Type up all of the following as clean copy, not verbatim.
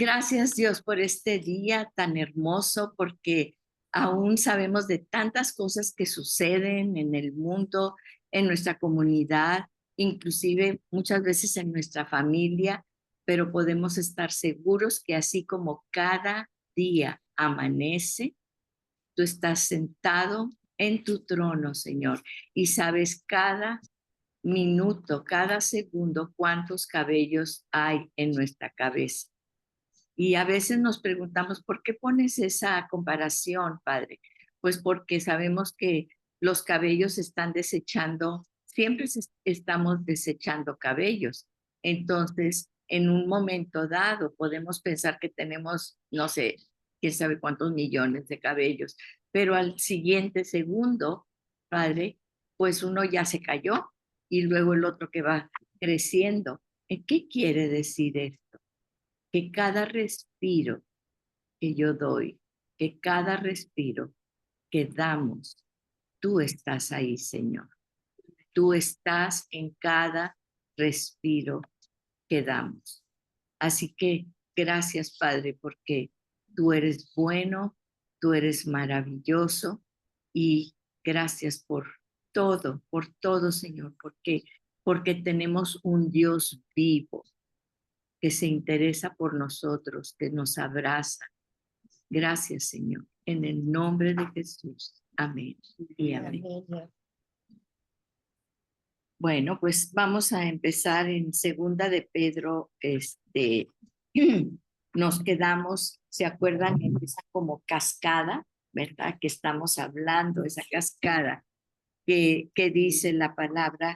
Gracias Dios por este día tan hermoso, porque aún sabemos de tantas cosas que suceden en el mundo, en nuestra comunidad, inclusive muchas veces en nuestra familia, pero podemos estar seguros que así como cada día amanece, tú estás sentado en tu trono, Señor, y sabes cada minuto, cada segundo cuántos cabellos hay en nuestra cabeza. Y a veces nos preguntamos, ¿por qué pones esa comparación, Padre? Pues porque sabemos que los cabellos están desechando, siempre estamos desechando cabellos. Entonces, en un momento dado, podemos pensar que tenemos, no sé, quién sabe cuántos millones de cabellos, pero al siguiente segundo, Padre, pues uno ya se cayó y luego el otro que va creciendo. ¿Qué quiere decir esto? Que cada respiro que yo doy, que cada respiro que damos, tú estás ahí, Señor. Tú estás en cada respiro que damos. Así que gracias, Padre, porque tú eres bueno, tú eres maravilloso y gracias por todo, Señor, porque tenemos un Dios vivo que se interesa por nosotros, que nos abraza. Gracias, Señor. En el nombre de Jesús. Amén y amén. Bueno, pues vamos a empezar en segunda de Pedro. Nos quedamos, ¿se acuerdan? Empieza como cascada, ¿verdad? Que estamos hablando, esa cascada que dice la palabra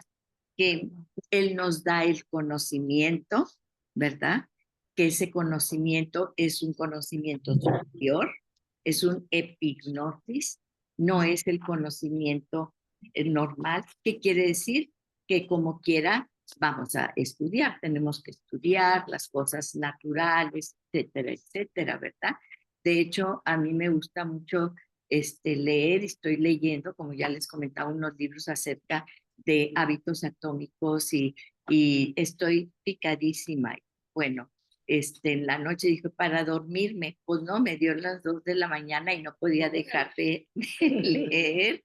que Él nos da el conocimiento, ¿verdad? Que ese conocimiento es un conocimiento superior, es un epignosis, no es el conocimiento normal. ¿Qué quiere decir? Que como quiera vamos a estudiar, tenemos que estudiar las cosas naturales, etcétera, etcétera, ¿verdad? De hecho, a mí me gusta mucho leer, estoy leyendo, como ya les comentaba, unos libros acerca de hábitos atómicos y estoy picadísima. Bueno, en la noche dije, para dormirme, pues no, me dio las 2 de la mañana y no podía dejar de leer,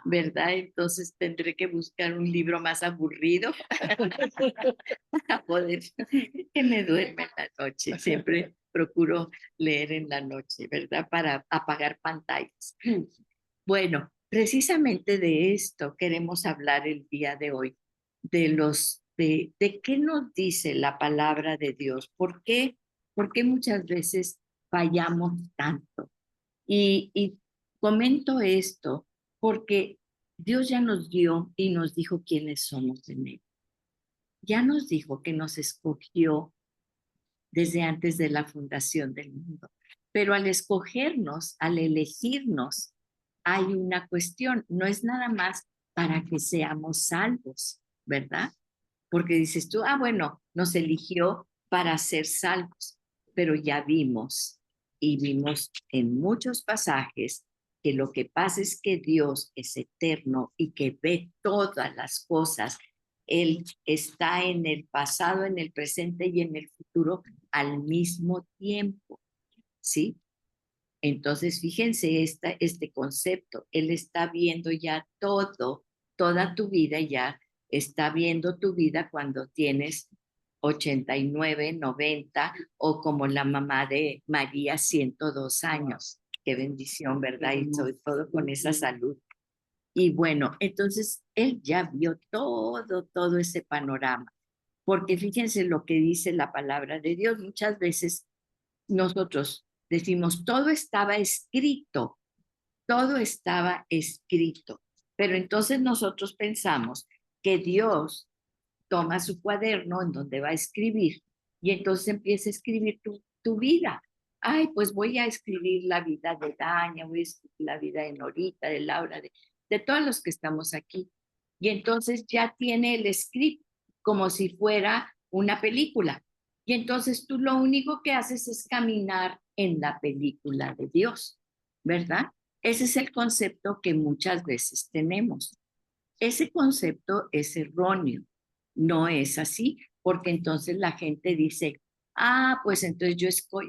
¿verdad? Entonces tendré que buscar un libro más aburrido para poder que me duerme en la noche. Siempre procuro leer en la noche, ¿verdad? Para apagar pantallas. Bueno, precisamente de esto queremos hablar el día de hoy, de qué nos dice la palabra de Dios, por qué muchas veces fallamos tanto. Y comento esto porque Dios ya nos dio y nos dijo quiénes somos en Él. Ya nos dijo que nos escogió desde antes de la fundación del mundo. Pero al escogernos, al elegirnos, hay una cuestión, no es nada más para que seamos salvos, ¿verdad? Porque dices tú, bueno, nos eligió para ser salvos, pero ya vimos y vimos en muchos pasajes que lo que pasa es que Dios es eterno y que ve todas las cosas. Él está en el pasado, en el presente y en el futuro al mismo tiempo, ¿sí? Entonces, fíjense este concepto. Él está viendo ya todo, toda tu vida ya, está viendo tu vida cuando tienes 89, 90 o como la mamá de María, 102 años. Qué bendición, ¿verdad? Y sobre todo con esa salud. Y bueno, entonces él ya vio todo ese panorama. Porque fíjense lo que dice la palabra de Dios. Muchas veces nosotros decimos, todo estaba escrito, pero entonces nosotros pensamos que Dios toma su cuaderno en donde va a escribir y entonces empieza a escribir tu vida. Ay, pues voy a escribir la vida de Daña, voy a escribir la vida de Norita, de Laura, de todos los que estamos aquí. Y entonces ya tiene el script como si fuera una película. Y entonces tú lo único que haces es caminar en la película de Dios, ¿verdad? Ese es el concepto que muchas veces tenemos. Ese concepto es erróneo, no es así, porque entonces la gente dice, Pues entonces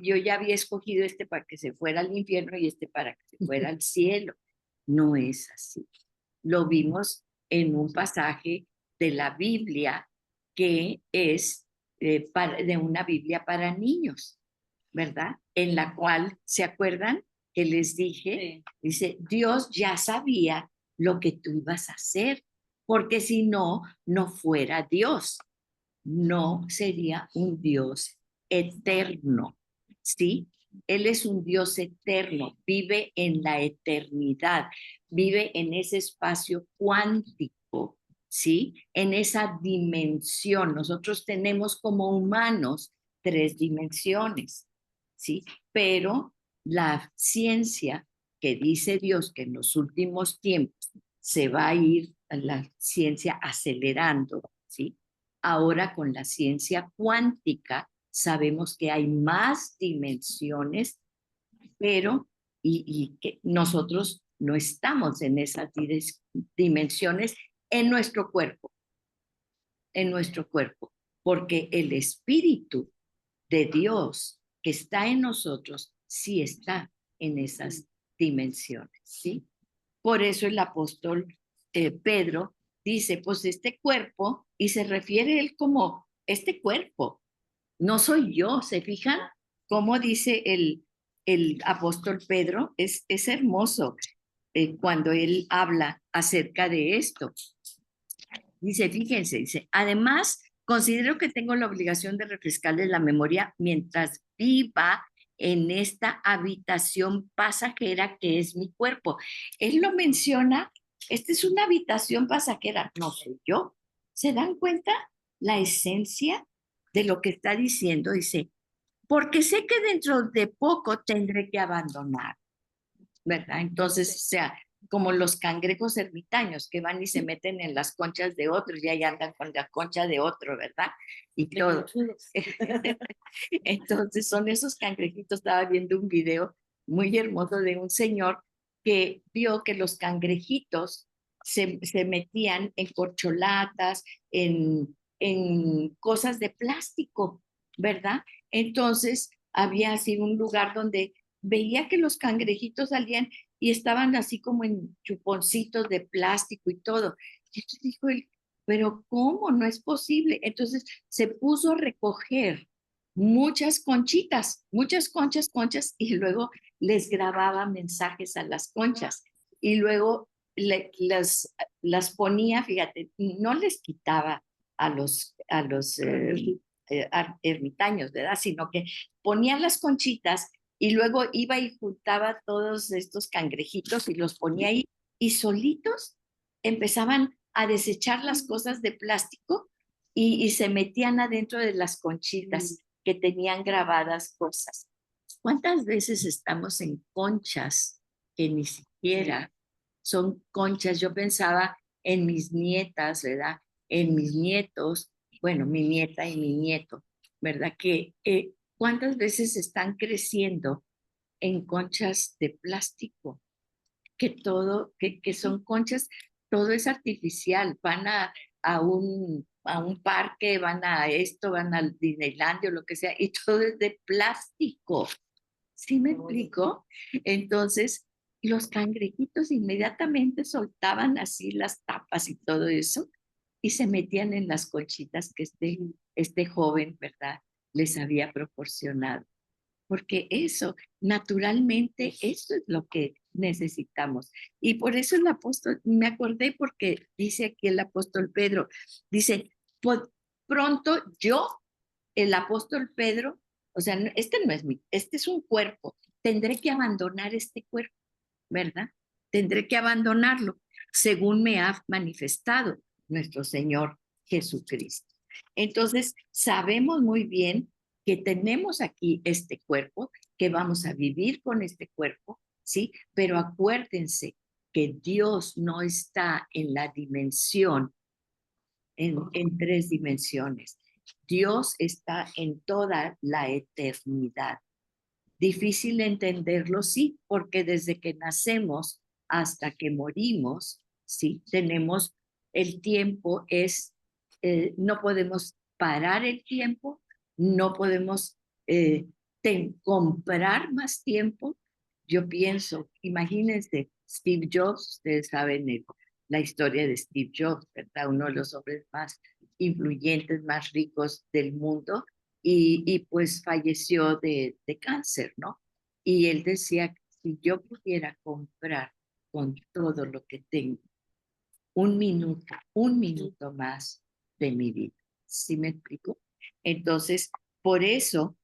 yo ya había escogido este para que se fuera al infierno y este para que se fuera al cielo. No es así. Lo vimos en un pasaje de la Biblia que es de una Biblia para niños, ¿verdad? En la cual, ¿se acuerdan que les dije? Sí. Dice, Dios ya sabía lo que tú ibas a hacer, porque si no, no fuera Dios, no sería un Dios eterno, ¿sí? Él es un Dios eterno, vive en la eternidad, vive en ese espacio cuántico, ¿sí? En esa dimensión. Nosotros tenemos como humanos 3 dimensiones, ¿sí? Pero la ciencia que dice Dios que en los últimos tiempos se va a ir la ciencia acelerando, ¿sí? Ahora con la ciencia cuántica sabemos que hay más dimensiones, pero y que nosotros no estamos en esas dimensiones en nuestro cuerpo, porque el Espíritu de Dios que está en nosotros sí está en esas dimensiones, ¿sí? Por eso el apóstol Pedro dice, pues este cuerpo, y se refiere él como este cuerpo, no soy yo, ¿se fijan? Cómo dice el apóstol Pedro, es hermoso cuando él habla acerca de esto. Dice, fíjense, dice, además, considero que tengo la obligación de refrescarles la memoria mientras viva en esta habitación pasajera que es mi cuerpo. Él lo menciona, esta es una habitación pasajera, no soy yo. ¿Se dan cuenta la esencia de lo que está diciendo? Dice, porque sé que dentro de poco tendré que abandonar, ¿verdad? Entonces, o sea, como los cangrejos ermitaños que van y se meten en las conchas de otros y ahí andan con la concha de otro, ¿verdad? Y todo. Entonces, son esos cangrejitos. Estaba viendo un video muy hermoso de un señor que vio que los cangrejitos se metían en corcholatas, en cosas de plástico, ¿verdad? Entonces, había así un lugar donde veía que los cangrejitos salían y estaban así como en chuponcitos de plástico y todo. Y entonces dijo él, pero ¿cómo? No es posible. Entonces se puso a recoger muchas conchitas, muchas conchas, y luego les grababa mensajes a las conchas. Y luego las ponía, fíjate, no les quitaba a los ermitaños, ¿verdad? Sino que ponía las conchitas y luego iba y juntaba todos estos cangrejitos y los ponía ahí y solitos empezaban a desechar las cosas de plástico y se metían adentro de las conchitas que tenían grabadas cosas. ¿Cuántas veces estamos en conchas que ni siquiera son conchas? Yo pensaba en mis nietas, ¿verdad? En mis nietos, bueno, mi nieta y mi nieto, ¿verdad? Que cuántas veces están creciendo en conchas de plástico, que son conchas, todo es artificial, van a un parque, van a esto, van al Disneylandia o lo que sea, y todo es de plástico. ¿Sí me explico? Entonces, los cangrejitos inmediatamente soltaban así las tapas y todo eso y se metían en las conchitas que este joven, ¿verdad?, les había proporcionado. Porque eso, naturalmente, eso es lo que necesitamos. Y por eso el apóstol, me acordé porque dice aquí el apóstol Pedro, dice, pronto yo, el apóstol Pedro, o sea, este no es este es un cuerpo, tendré que abandonar este cuerpo, ¿verdad? Tendré que abandonarlo, según me ha manifestado nuestro Señor Jesucristo. Entonces, sabemos muy bien que tenemos aquí este cuerpo, que vamos a vivir con este cuerpo, ¿sí? Pero acuérdense que Dios no está en la dimensión, en 3 dimensiones. Dios está en toda la eternidad. Difícil entenderlo, sí, porque desde que nacemos hasta que morimos, sí, tenemos el tiempo, no podemos parar el tiempo, no podemos comprar más tiempo. Yo pienso, imagínense, Steve Jobs, ustedes saben la historia de Steve Jobs, ¿verdad? Uno de los hombres más influyentes, más ricos del mundo, y pues falleció de cáncer, ¿no? Y él decía, si yo pudiera comprar con todo lo que tengo, un minuto más de mi vida. ¿Sí me explico? Entonces, por eso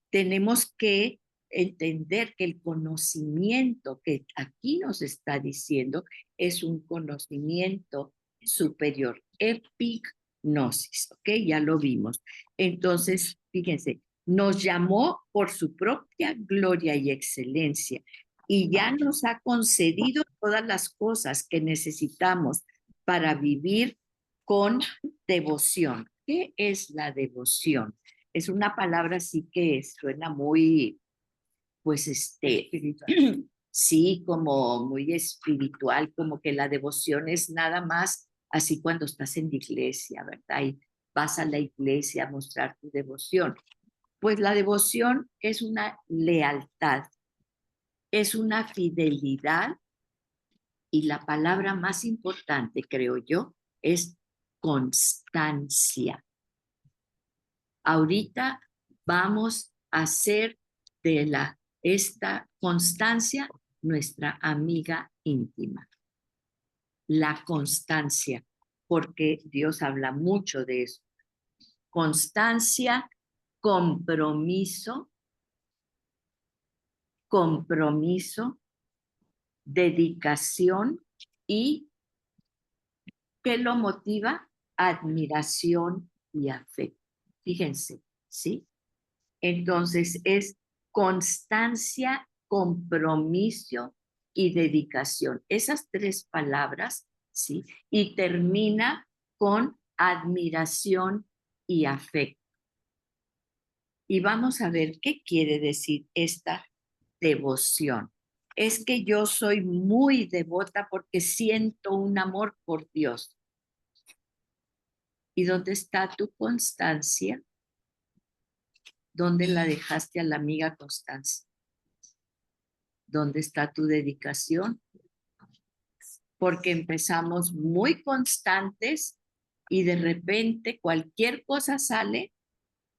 tenemos que entender que el conocimiento que aquí nos está diciendo es un conocimiento superior, epignosis, ¿ok? Ya lo vimos. Entonces, fíjense, nos llamó por su propia gloria y excelencia y ya nos ha concedido todas las cosas que necesitamos para vivir con devoción. ¿Qué es la devoción? Es una palabra sí que suena muy, pues sí, como muy espiritual, como que la devoción es nada más así cuando estás en la iglesia, ¿verdad? Y vas a la iglesia a mostrar tu devoción. Pues la devoción es una lealtad, es una fidelidad y la palabra más importante, creo yo, es constancia. Ahorita vamos a hacer de esta constancia nuestra amiga íntima. La constancia, porque Dios habla mucho de eso. Constancia, compromiso, dedicación y ¿qué lo motiva? Admiración y afecto. Fíjense, ¿sí? Entonces es constancia, compromiso y dedicación. Esas tres palabras, ¿sí? Y termina con admiración y afecto. Y vamos a ver qué quiere decir esta devoción. Es que yo soy muy devota porque siento un amor por Dios. ¿Y dónde está tu constancia? ¿Dónde la dejaste a la amiga Constancia? ¿Dónde está tu dedicación? Porque empezamos muy constantes y de repente cualquier cosa sale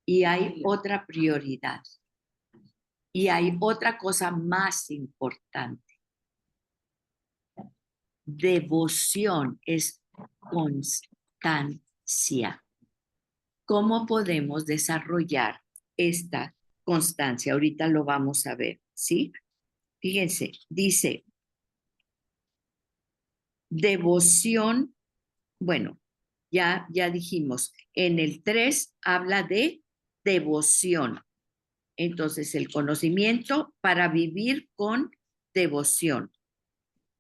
y hay otra prioridad. Y hay otra cosa más importante. Devoción es constancia. ¿Cómo podemos desarrollar esta constancia? Ahorita lo vamos a ver, ¿sí? Fíjense, dice, devoción, bueno, ya dijimos, en el 3 habla de devoción. Entonces, el conocimiento para vivir con devoción.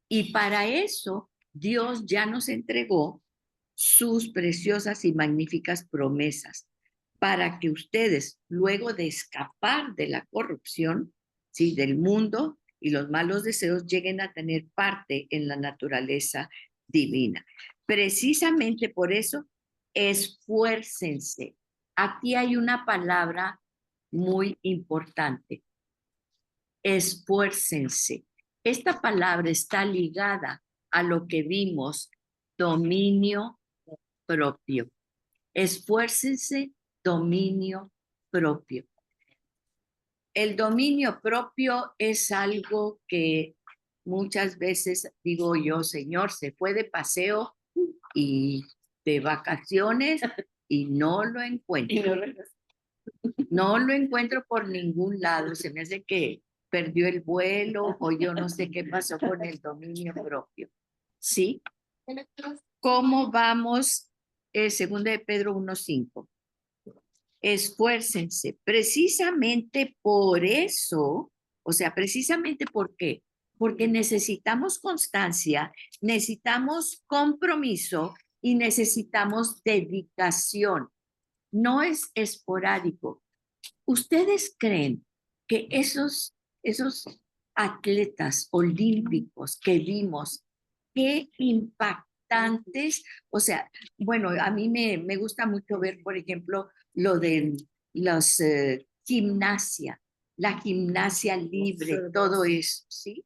Y para eso, Dios ya nos entregó sus preciosas y magníficas promesas para que ustedes, luego de escapar de la corrupción, ¿sí? Del mundo y los malos deseos, lleguen a tener parte en la naturaleza divina. Precisamente por eso, esfuércense. Aquí hay una palabra muy importante. Esfuércense. Esta palabra está ligada a lo que vimos, dominio propio. Esfuércense, dominio propio. El dominio propio es algo que muchas veces digo yo, Señor, se fue de paseo y de vacaciones y no lo encuentro. No lo encuentro por ningún lado. Se me hace que perdió el vuelo o yo no sé qué pasó con el dominio propio. ¿Sí? ¿Cómo vamos? Segunda de Pedro 1:5. Esfuércense. Precisamente por eso, o sea, precisamente ¿por qué? Porque necesitamos constancia, necesitamos compromiso y necesitamos dedicación. No es esporádico. ¿Ustedes creen que esos atletas olímpicos que vimos, qué impactantes? O sea, bueno, a mí me gusta mucho ver, por ejemplo, lo de los la gimnasia libre, todo eso, ¿sí?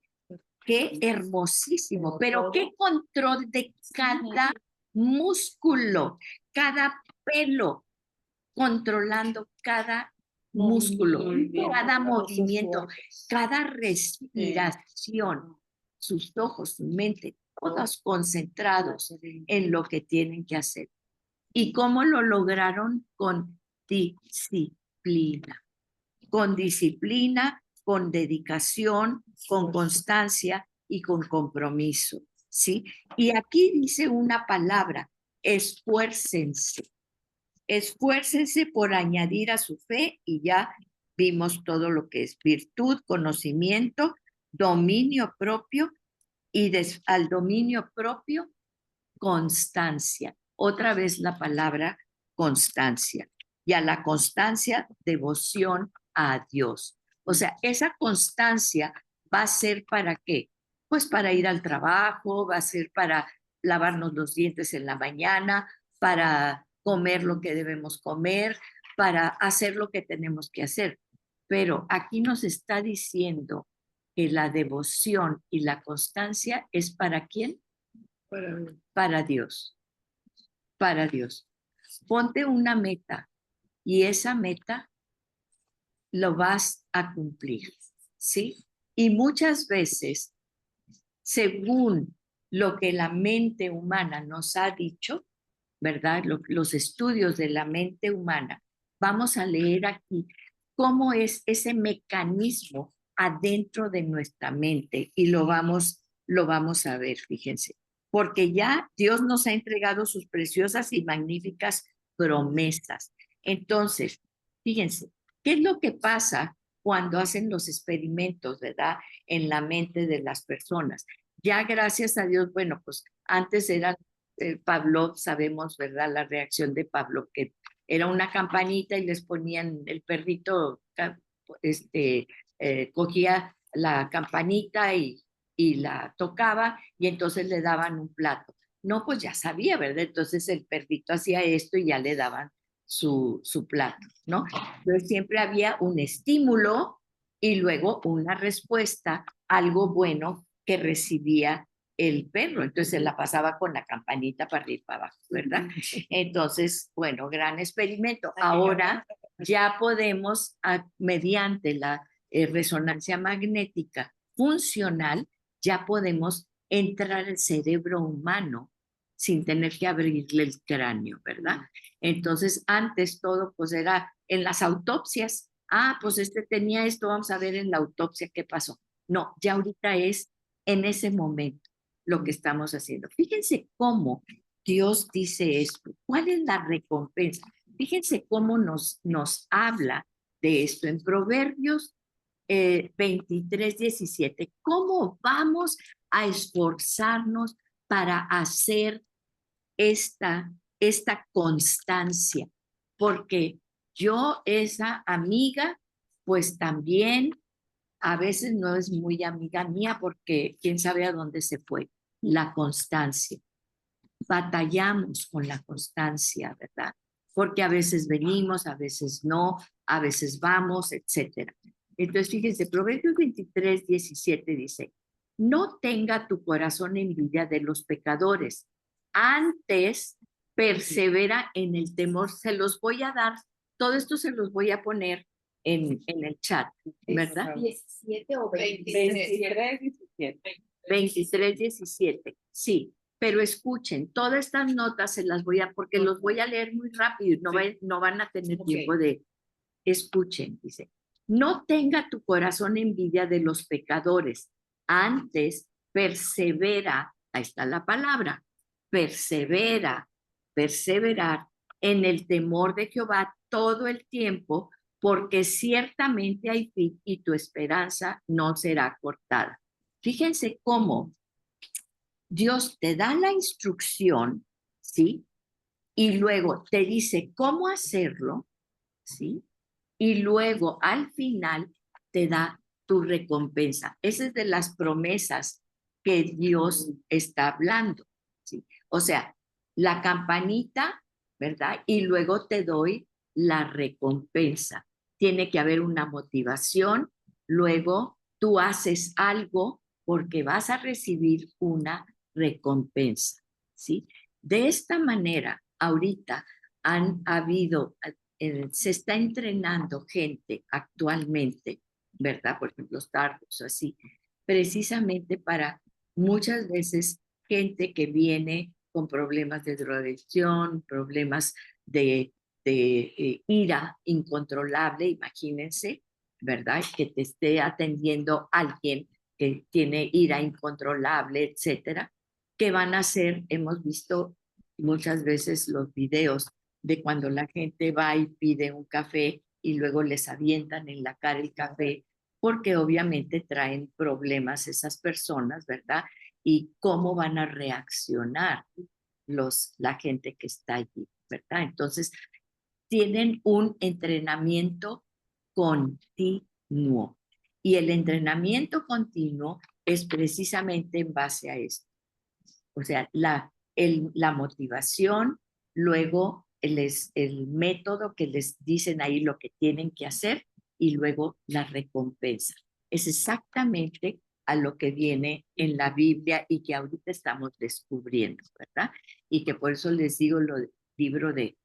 Qué hermosísimo, pero qué control de cada músculo, cada pelo, controlando cada músculo, cada movimiento, cada respiración, sus ojos, su mente, todos concentrados en lo que tienen que hacer. ¿Y cómo lo lograron? Con disciplina. Con disciplina, con dedicación, con constancia y con compromiso, ¿sí? Y aquí dice una palabra, esfuércense. Esfuércense por añadir a su fe y ya vimos todo lo que es virtud, conocimiento, dominio propio y al dominio propio, constancia. Otra vez la palabra constancia. Y a la constancia, devoción a Dios. O sea, esa constancia va a ser para qué? Pues para ir al trabajo, va a ser para lavarnos los dientes en la mañana, para comer lo que debemos comer, para hacer lo que tenemos que hacer. Pero aquí nos está diciendo que la devoción y la constancia es para quién? Para Dios, para Dios. Ponte una meta y esa meta lo vas a cumplir, ¿sí? Y muchas veces, según lo que la mente humana nos ha dicho, ¿verdad? Los estudios de la mente humana, vamos a leer aquí cómo es ese mecanismo adentro de nuestra mente y lo vamos a ver, fíjense, porque ya Dios nos ha entregado sus preciosas y magníficas promesas. Entonces, fíjense, ¿qué es lo que pasa cuando hacen los experimentos, ¿verdad? En la mente de las personas. Ya gracias a Dios, bueno, pues antes eran Pavlov, sabemos, ¿verdad? La reacción de Pavlov, que era una campanita y les ponían el perrito, cogía la campanita y la tocaba y entonces le daban un plato. No, pues ya sabía, ¿verdad? Entonces el perrito hacía esto y ya le daban su plato, ¿no? Entonces siempre había un estímulo y luego una respuesta, algo bueno que recibía el perro. Entonces se la pasaba con la campanita para arriba y para abajo, ¿verdad? Entonces, bueno, gran experimento. Ahora ya podemos, mediante la resonancia magnética funcional, ya podemos entrar al cerebro humano sin tener que abrirle el cráneo, ¿verdad? Entonces, antes todo pues era en las autopsias. Ah, pues este tenía esto, vamos a ver en la autopsia qué pasó. No, ya ahorita es en ese momento lo que estamos haciendo. Fíjense cómo Dios dice esto. ¿Cuál es la recompensa? Fíjense cómo nos habla de esto en Proverbios 23:17. ¿Cómo vamos a esforzarnos para hacer esta constancia? Porque yo, esa amiga, pues también a veces no es muy amiga mía porque quién sabe a dónde se fue. La constancia. Batallamos con la constancia, ¿verdad? Porque a veces venimos, a veces no, a veces vamos, etcétera. Entonces, fíjense, Proverbios 23:17 dice, no tenga tu corazón envidia de los pecadores, antes persevera en el temor. Se los voy a dar, todo esto se los voy a poner en el chat, ¿verdad? 17 o 20. 23:17, sí. Pero escuchen, todas estas notas se las voy a, porque los voy a leer muy rápido, no van a tener tiempo de, escuchen, dice, no tenga tu corazón envidia de los pecadores, antes persevera, ahí está la palabra, persevera, perseverar en el temor de Jehová todo el tiempo, porque ciertamente hay fin y tu esperanza no será cortada. Fíjense cómo Dios te da la instrucción, ¿sí? Y luego te dice cómo hacerlo, ¿sí? Y luego al final te da tu recompensa. Esa es de las promesas que Dios está hablando, ¿sí? O sea, la campanita, ¿verdad? Y luego te doy la recompensa. tiene que haber una motivación, luego tú haces algo porque vas a recibir una recompensa, ¿sí? De esta manera, ahorita se está entrenando gente actualmente, ¿verdad? Por ejemplo, Starbucks o así, precisamente para muchas veces gente que viene con problemas de drogadicción, problemas de ira incontrolable, imagínense, ¿verdad? Que te esté atendiendo alguien que tiene ira incontrolable, etcétera. ¿Qué van a hacer? Hemos visto muchas veces los videos de cuando la gente va y pide un café y luego les avientan en la cara el café, porque obviamente traen problemas esas personas, ¿verdad? Y cómo van a reaccionar la gente que está allí, ¿verdad? Entonces, tienen un entrenamiento continuo. Y el entrenamiento continuo es precisamente en base a esto. O sea, la motivación, luego el método que les dicen ahí lo que tienen que hacer y luego la recompensa. Es exactamente a lo que viene en la Biblia y que ahorita estamos descubriendo, ¿verdad? Y que por eso les digo lo del libro de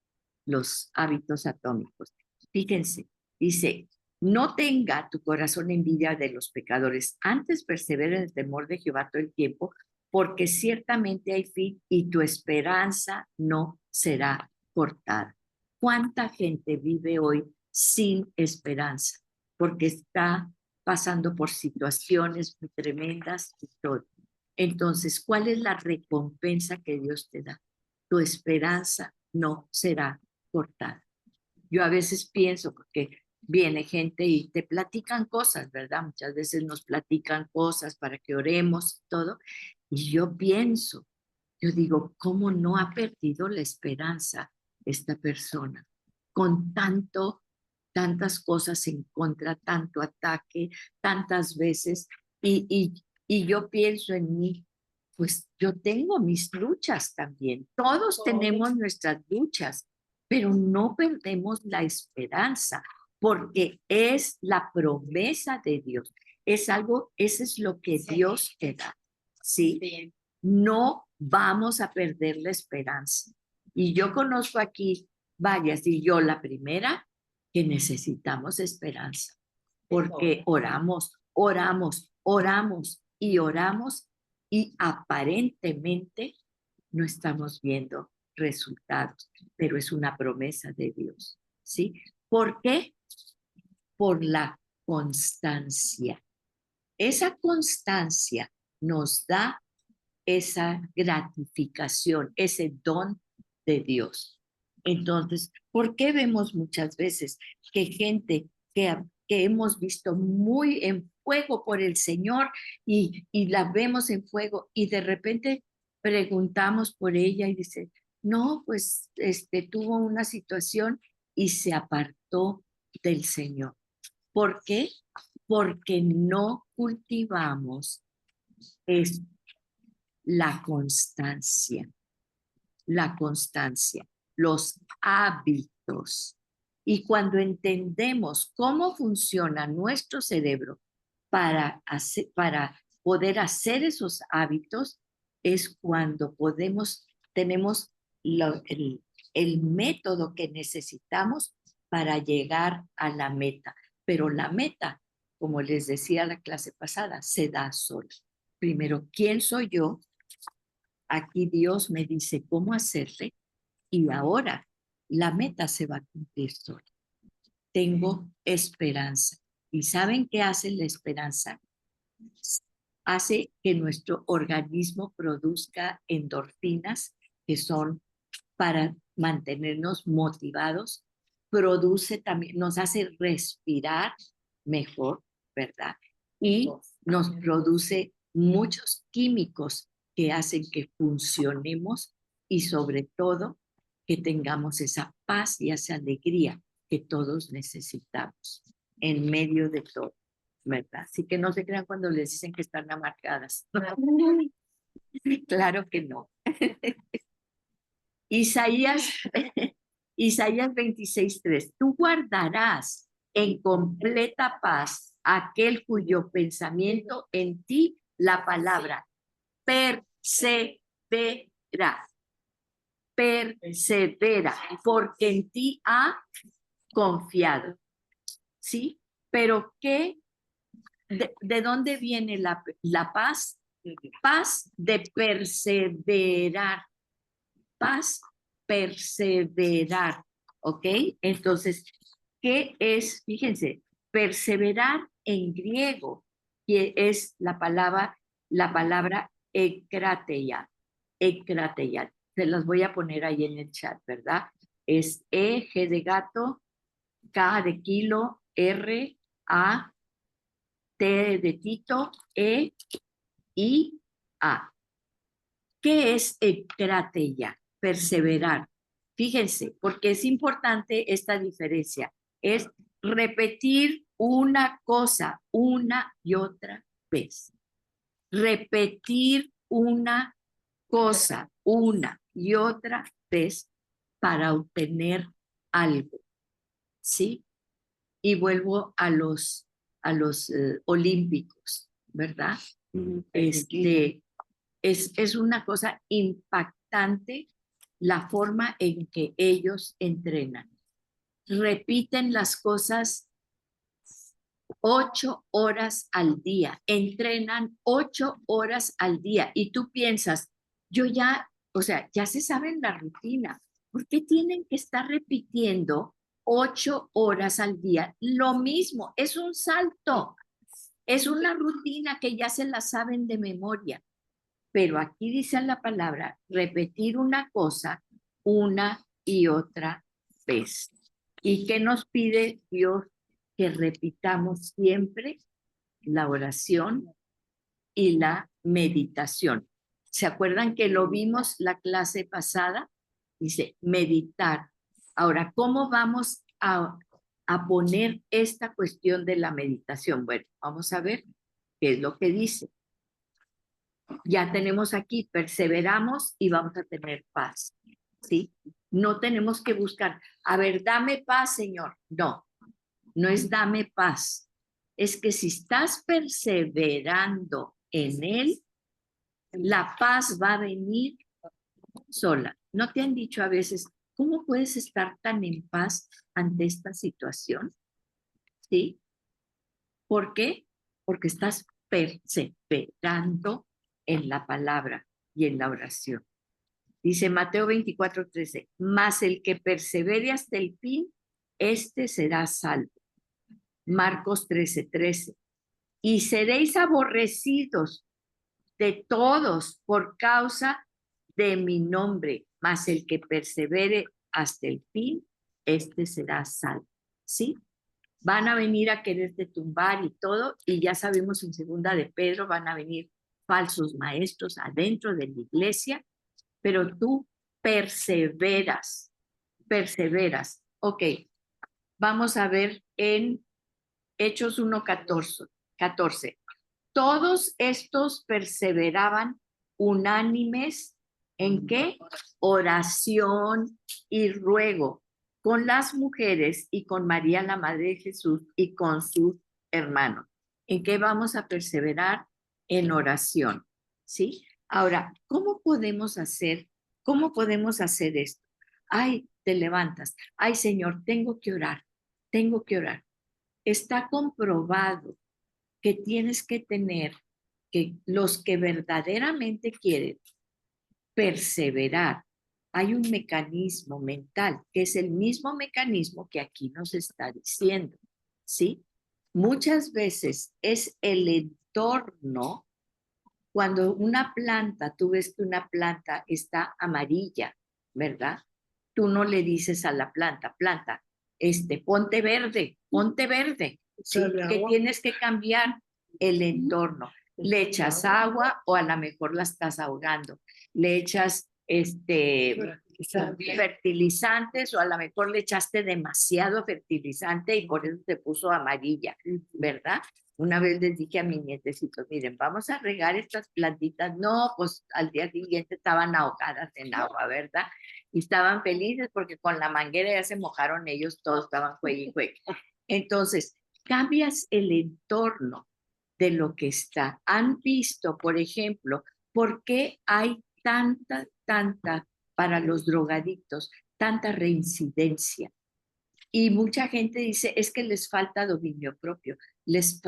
los hábitos atómicos. Fíjense, dice, no tenga tu corazón envidia de los pecadores, antes persevera en el temor de Jehová todo el tiempo, porque ciertamente hay fin y tu esperanza no será cortada. ¿Cuánta gente vive hoy sin esperanza? Porque está pasando por situaciones muy tremendas y todo. Entonces, ¿cuál es la recompensa que Dios te da? Tu esperanza no será cortada. Yo a veces pienso, porque viene gente y te platican cosas, ¿verdad? Muchas veces nos platican cosas para que oremos y todo. Y yo pienso, yo digo, ¿cómo no ha perdido la esperanza esta persona? Con tantas cosas en contra, tanto ataque, tantas veces. Y yo pienso en mí, pues yo tengo mis luchas también. Todos tenemos nuestras luchas, pero no perdemos la esperanza, porque es la promesa de Dios. Es algo, eso es lo que Dios te da, ¿sí? Sí. No vamos a perder la esperanza. Y yo conozco aquí varias, y yo la primera, que necesitamos esperanza, porque oramos y aparentemente no estamos viendo resultados, pero es una promesa de Dios, ¿sí? ¿Por qué? Por la constancia. Esa constancia nos da esa gratificación, ese don de Dios. Entonces, ¿por qué vemos muchas veces que gente que hemos visto muy en fuego por el Señor y la vemos en fuego y de repente preguntamos por ella y dice, no, pues tuvo una situación y se apartó del Señor? ¿Por qué? Porque no cultivamos es la constancia, los hábitos. Y cuando entendemos cómo funciona nuestro cerebro para poder hacer esos hábitos, es cuando tenemos el método que necesitamos para llegar a la meta. Pero la meta, como les decía la clase pasada, se da sola. Primero, ¿quién soy yo? Aquí Dios me dice cómo hacerle y ahora la meta se va a cumplir sola. Tengo esperanza. ¿Y saben qué hace la esperanza? Hace que nuestro organismo produzca endorfinas que son para mantenernos motivados. Produce también, nos hace respirar mejor, ¿verdad? Y nos produce muchos químicos que hacen que funcionemos y sobre todo que tengamos esa paz y esa alegría que todos necesitamos en medio de todo, ¿verdad? Así que no se crean cuando les dicen que están amargadas. Claro que no. Isaías, Isaías 26:3, tú guardarás en completa paz aquel cuyo pensamiento en ti, la palabra, persevera, persevera, porque en ti ha confiado, ¿sí? Pero ¿de dónde viene la paz? Paz de perseverar, paz, perseverar, ¿ok? Entonces, ¿qué es? Fíjense, perseverar en griego, que es la palabra ekrateia, ekrateia. Se las voy a poner ahí en el chat, ¿verdad? Es E, G de gato, K de kilo, R, A, T de Tito, E, I, A. ¿Qué es ekrateia? Perseverar. Fíjense, porque es importante esta diferencia. Es repetir una cosa una y otra vez. Repetir una cosa una y otra vez para obtener algo, ¿sí? Y vuelvo a los olímpicos, ¿verdad? Es una cosa impactante la forma en que ellos entrenan. Repiten las cosas 8 horas al día, entrenan 8 horas al día y tú piensas, yo ya, o sea, ya se saben la rutina. ¿Por qué tienen que estar repitiendo 8 horas al día? Lo mismo, es un salto, es una rutina que ya se la saben de memoria. Pero aquí dice la palabra, repetir una cosa una y otra vez. ¿Y qué nos pide Dios? Que repitamos siempre la oración y la meditación. ¿Se acuerdan que lo vimos la clase pasada? Dice, meditar. Ahora, ¿cómo vamos a poner esta cuestión de la meditación? Bueno, vamos a ver qué es lo que dice. Ya tenemos aquí, perseveramos y vamos a tener paz, ¿sí? No tenemos que buscar, a ver, dame paz, Señor. No, no es dame paz. Es que si estás perseverando en Él, la paz va a venir sola. ¿No te han dicho a veces, cómo puedes estar tan en paz ante esta situación? ¿Sí? ¿Por qué? Porque estás perseverando en la palabra y en la oración. Dice Mateo 24:13, mas el que persevere hasta el fin, este será salvo. Marcos 13:13, y seréis aborrecidos de todos por causa de mi nombre, mas el que persevere hasta el fin, este será salvo. ¿Sí? Van a venir a quererte tumbar y todo, y ya sabemos en segunda de Pedro, van a venir falsos maestros adentro de la iglesia, pero tú perseveras, perseveras. Ok, vamos a ver en Hechos 1:14. Todos estos perseveraban unánimes ¿en qué? Oración y ruego con las mujeres y con María, la Madre de Jesús, y con sus hermanos. ¿En qué vamos a perseverar? En oración, ¿sí? Ahora, cómo podemos hacer esto? Ay, te levantas. Ay, Señor, tengo que orar, tengo que orar. Está comprobado que tienes que tener, que los que verdaderamente quieren perseverar, hay un mecanismo mental, que es el mismo mecanismo que aquí nos está diciendo, ¿sí? Muchas veces es el entorno, cuando una planta, tú ves que una planta está amarilla, ¿verdad? Tú no le dices a la planta, ponte verde, ¿sí? Que tienes que cambiar el entorno. Le echas agua o a lo mejor la estás ahogando. Le echas fertilizantes o a lo mejor le echaste demasiado fertilizante y por eso se puso amarilla, ¿verdad? Una vez les dije a mis nietecitos, miren, vamos a regar estas plantitas. No, pues al día siguiente estaban ahogadas en agua, ¿verdad? Y estaban felices porque con la manguera ya se mojaron ellos todos, estaban juegue y juegue. Entonces, cambias el entorno de lo que está. Han visto, por ejemplo, por qué hay tanta, para los drogadictos, tanta reincidencia. Y mucha gente dice, es que les falta dominio propio, les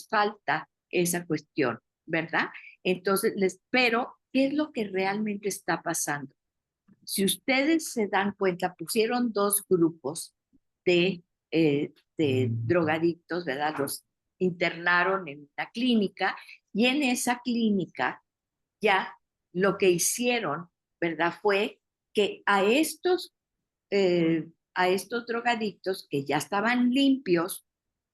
falta esa cuestión, ¿verdad? Entonces, pero, ¿qué es lo que realmente está pasando? Si ustedes se dan cuenta, pusieron dos grupos de drogadictos, ¿verdad? Los internaron en una clínica y en esa clínica ya lo que hicieron, ¿verdad? Fue que a estos drogadictos que ya estaban limpios,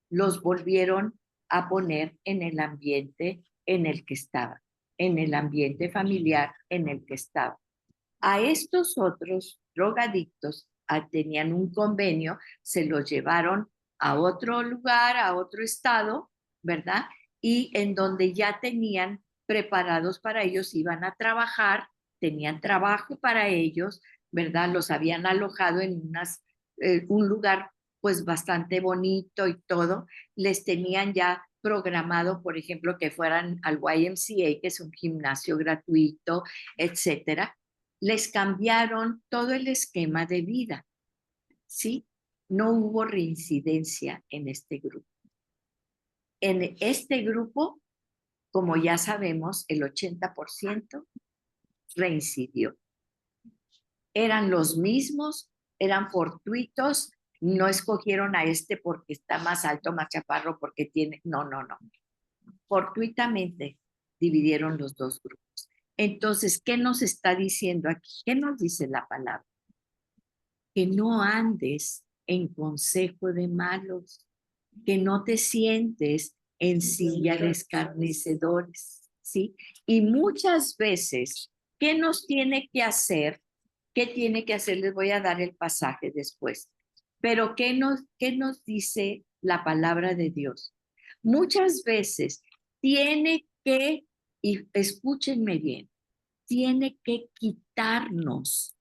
los volvieron a poner en el ambiente en el que estaban, en el ambiente familiar en el que estaban. A estos otros drogadictos tenían un convenio, se los llevaron a otro lugar, a otro estado, ¿verdad? Y en donde ya tenían preparados para ellos, iban a trabajar, tenían trabajo para ellos, ¿verdad? Los habían alojado en un lugar pues bastante bonito y todo, les tenían ya programado, por ejemplo, que fueran al YMCA, que es un gimnasio gratuito, etcétera. Les cambiaron todo el esquema de vida, ¿sí? No hubo reincidencia en este grupo. En este grupo, como ya sabemos, el 80% reincidió. Eran los mismos, eran fortuitos, no escogieron a este porque está más alto, más chaparro, porque tiene, no. Fortuitamente dividieron los dos grupos. Entonces, ¿qué nos está diciendo aquí? ¿Qué nos dice la palabra? Que no andes en consejo de malos, que no te sientes en silla de escarnecedores, ¿sí? Y muchas veces, ¿qué nos tiene que hacer? ¿Qué tiene que hacer? Les voy a dar el pasaje después. Pero qué nos dice la palabra de Dios? Muchas veces tiene que, y escúchenme bien, tiene que quitarnos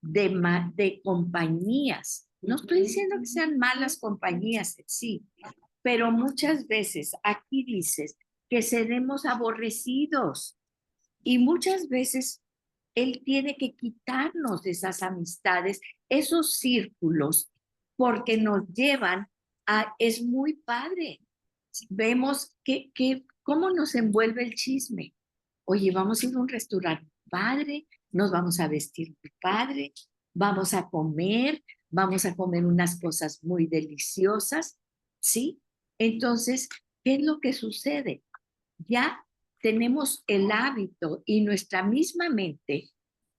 de compañías. No estoy diciendo que sean malas compañías, sí, pero muchas veces aquí dices que seremos aborrecidos y muchas veces Él tiene que quitarnos de esas amistades, esos círculos, porque nos llevan es muy padre. Vemos cómo nos envuelve el chisme. Oye, vamos a ir a un restaurante padre, nos vamos a vestir padre, vamos a comer unas cosas muy deliciosas, ¿sí? Entonces, ¿qué es lo que sucede? Ya tenemos el hábito y nuestra misma mente,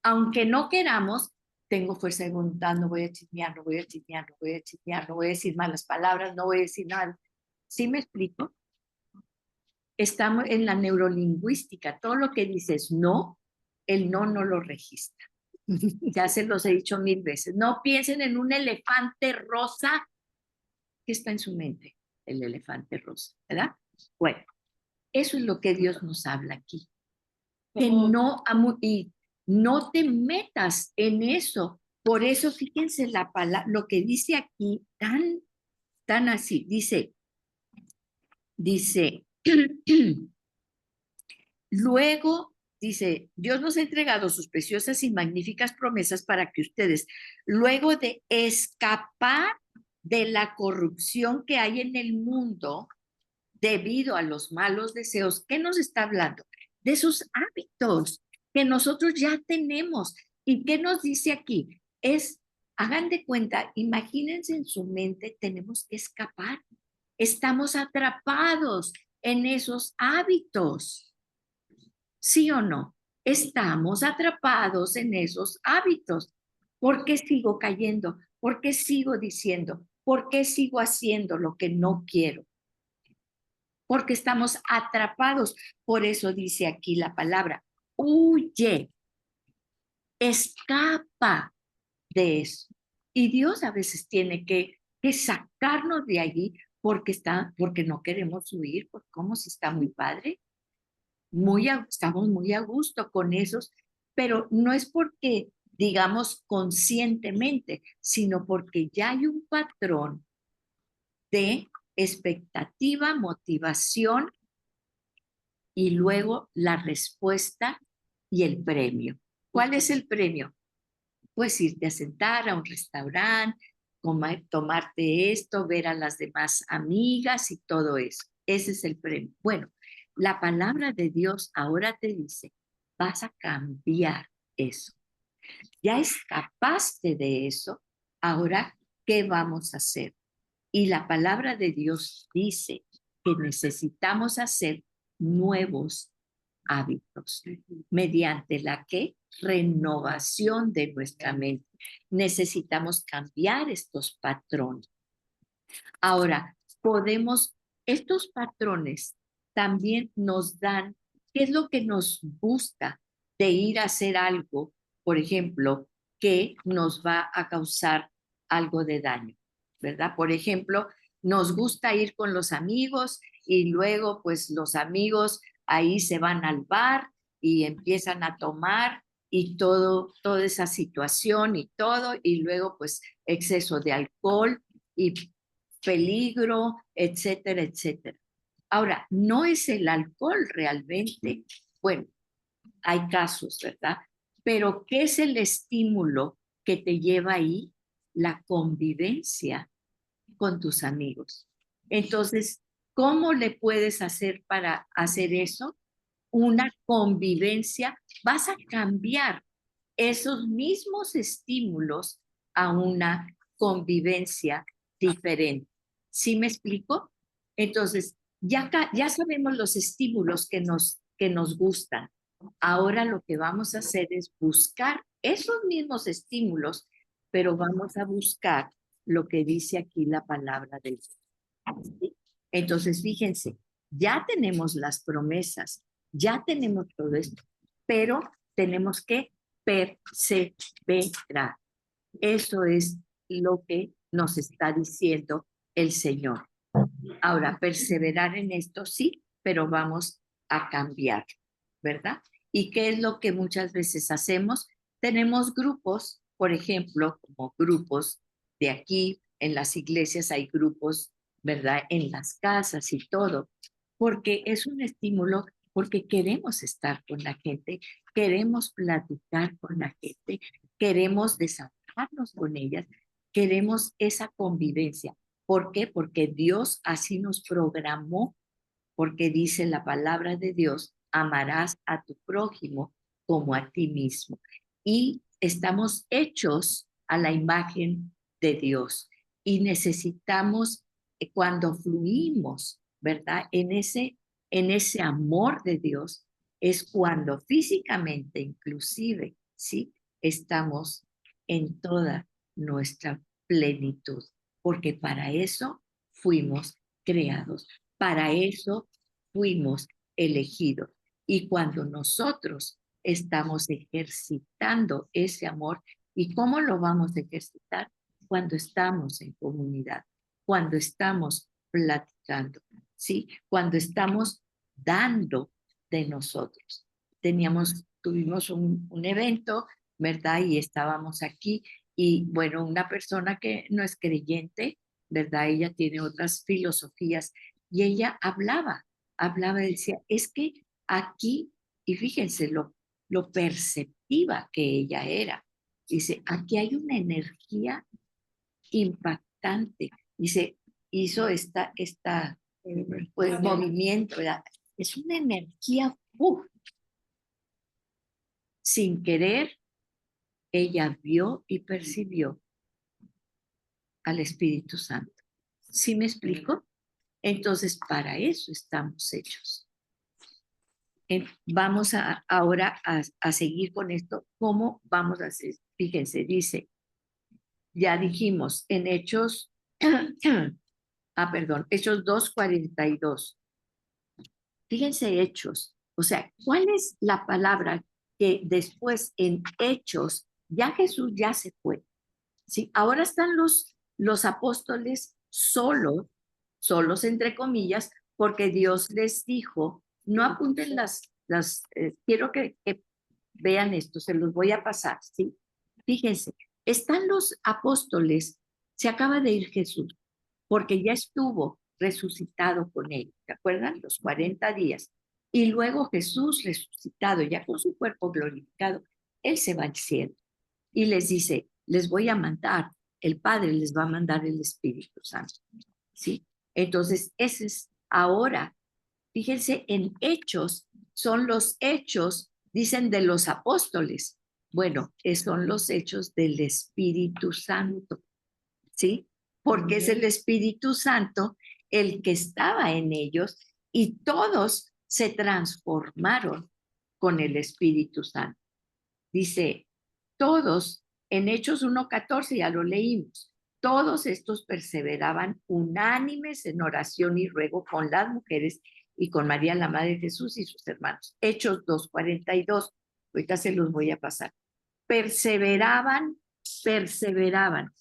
aunque no queramos, tengo fuerza de voluntad, no voy a chismear, no voy a chismear, no voy a chismear, no voy a decir malas palabras, no voy a decir nada. ¿Sí me explico? Estamos en la neurolingüística, todo lo que dices no, el no lo registra. Ya se los he dicho 1000 veces. No piensen en un elefante rosa que está en su mente, el elefante rosa, ¿verdad? Bueno, eso es lo que Dios nos habla aquí. Que no, y no te metas en eso. Por eso, fíjense la palabra, lo que dice aquí, tan así, dice, luego, dice, Dios nos ha entregado sus preciosas y magníficas promesas para que ustedes, luego de escapar de la corrupción que hay en el mundo debido a los malos deseos, ¿qué nos está hablando? De esos hábitos que nosotros ya tenemos. ¿Y qué nos dice aquí? Hagan de cuenta, imagínense en su mente, tenemos que escapar. Estamos atrapados en esos hábitos. ¿Sí o no? Estamos atrapados en esos hábitos. ¿Por qué sigo cayendo? ¿Por qué sigo diciendo? ¿Por qué sigo haciendo lo que no quiero? Porque estamos atrapados. Por eso dice aquí la palabra, huye, escapa de eso. Y Dios a veces tiene que sacarnos de allí porque no queremos huir, porque como si está muy padre, estamos muy a gusto con esos, pero no es porque digamos conscientemente, sino porque ya hay un patrón de expectativa, motivación y luego la respuesta y el premio. ¿Cuál es el premio? Pues irte a sentar a un restaurante, tomarte esto, ver a las demás amigas y todo eso. Ese es el premio. Bueno, la palabra de Dios ahora te dice, vas a cambiar eso. Ya escapaste de eso, ahora, ¿qué vamos a hacer? Y la palabra de Dios dice que necesitamos hacer nuevos hábitos, mediante la que renovación de nuestra mente. Necesitamos cambiar estos patrones. Ahora, estos patrones también nos dan, ¿qué es lo que nos gusta de ir a hacer algo, por ejemplo, que nos va a causar algo de daño, ¿verdad? Por ejemplo, nos gusta ir con los amigos y luego pues los amigos ahí se van al bar y empiezan a tomar y toda esa situación y todo, y luego pues exceso de alcohol y peligro, etcétera, etcétera. Ahora, no es el alcohol realmente, bueno, hay casos, ¿verdad? Pero ¿qué es el estímulo que te lleva ahí? La convivencia con tus amigos. Entonces, ¿cómo le puedes hacer para hacer eso? Una convivencia, vas a cambiar esos mismos estímulos a una convivencia diferente. ¿Sí me explico? Entonces, ya sabemos los estímulos que nos gustan. Ahora lo que vamos a hacer es buscar esos mismos estímulos, pero vamos a buscar lo que dice aquí la palabra de Dios. ¿Sí? Entonces, fíjense, ya tenemos las promesas, ya tenemos todo esto, pero tenemos que perseverar. Eso es lo que nos está diciendo el Señor. Ahora, perseverar en esto sí, pero vamos a cambiar, ¿verdad? ¿Y qué es lo que muchas veces hacemos? Tenemos grupos, por ejemplo, como grupos de aquí, en las iglesias hay grupos, ¿verdad? En las casas y todo, porque es un estímulo, porque queremos estar con la gente, queremos platicar con la gente, queremos desahogarnos con ellas, queremos esa convivencia. ¿Por qué? Porque Dios así nos programó, porque dice la palabra de Dios, amarás a tu prójimo como a ti mismo. Y estamos hechos a la imagen de Dios y necesitamos, cuando fluimos, ¿verdad? En ese amor de Dios, es cuando físicamente, inclusive, ¿sí? Estamos en toda nuestra plenitud, porque para eso fuimos creados, para eso fuimos elegidos. Y cuando nosotros estamos ejercitando ese amor, ¿y cómo lo vamos a ejercitar? Cuando estamos en comunidad, cuando estamos platicando, ¿sí? Cuando estamos dando de nosotros. Tuvimos un evento, ¿verdad? Y estábamos aquí y bueno, una persona que no es creyente, ¿verdad? Ella tiene otras filosofías y ella hablaba y decía, es que aquí, y fíjense lo perceptiva que ella era, dice, aquí hay una energía impactante, dice, hizo pues, movimiento, ¿verdad? Es una energía, sin querer, ella vio y percibió al Espíritu Santo. ¿Sí me explico? Entonces, para eso estamos hechos. Vamos ahora a seguir con esto. ¿Cómo vamos a hacer? Fíjense, dice, ya dijimos en Hechos, perdón, Hechos 2:42. Fíjense, Hechos. O sea, ¿cuál es la palabra que después en Hechos, ya Jesús ya se fue? ¿Sí? Ahora están los apóstoles solos entre comillas, porque Dios les dijo, no apunten quiero que vean esto, se los voy a pasar, ¿sí? Fíjense, están los apóstoles, se acaba de ir Jesús, porque ya estuvo resucitado con ellos, ¿te acuerdan? Los 40 días. Y luego Jesús resucitado, ya con su cuerpo glorificado, él se va al cielo y les dice, les voy a mandar, el Padre les va a mandar el Espíritu Santo, ¿sí? Entonces, ese es ahora, fíjense, en Hechos, son los hechos, dicen de los apóstoles. Bueno, son los hechos del Espíritu Santo, ¿sí? Porque es el Espíritu Santo el que estaba en ellos y todos se transformaron con el Espíritu Santo. Dice, todos, en Hechos 1:14 ya lo leímos, todos estos perseveraban unánimes en oración y ruego con las mujeres y con María, la Madre de Jesús y sus hermanos. Hechos 2:42, ahorita se los voy a pasar. Perseveraban, perseveraban.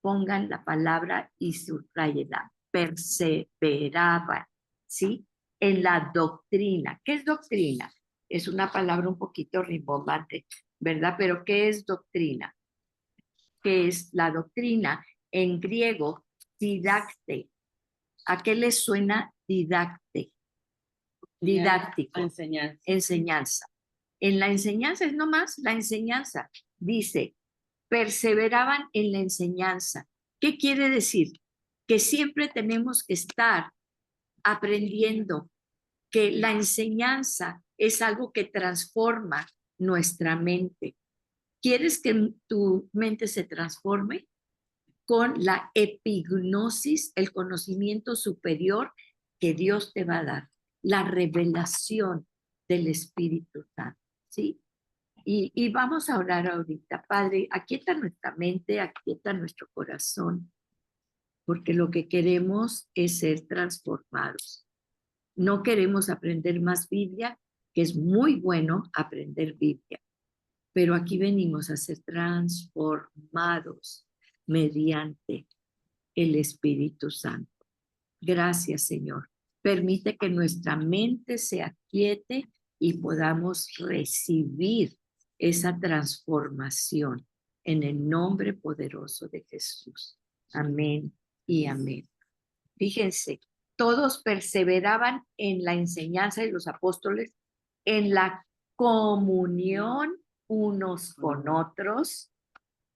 Pongan la palabra y subrayenla. Perseveraban, ¿sí? En la doctrina. ¿Qué es doctrina? Es una palabra un poquito rimbombante, ¿verdad? Pero ¿qué es doctrina? ¿Qué es la doctrina? En griego, didacte. ¿A qué les suena didacte? Didáctico. Enseñanza. Enseñanza. En la enseñanza es nomás la enseñanza. Dice, perseveraban en la enseñanza. ¿Qué quiere decir? Que siempre tenemos que estar aprendiendo, que la enseñanza es algo que transforma nuestra mente. ¿Quieres que tu mente se transforme? Con la epignosis, el conocimiento superior que Dios te va a dar, la revelación del Espíritu Santo, ¿sí? Y vamos a orar ahorita, Padre, aquieta nuestra mente, aquieta nuestro corazón, porque lo que queremos es ser transformados. No queremos aprender más Biblia, que es muy bueno aprender Biblia, pero aquí venimos a ser transformados mediante el Espíritu Santo. Gracias, Señor. Permite que nuestra mente se aquiete y podamos recibir esa transformación en el nombre poderoso de Jesús. Amén y amén. Fíjense, todos perseveraban en la enseñanza de los apóstoles, en la comunión unos con otros,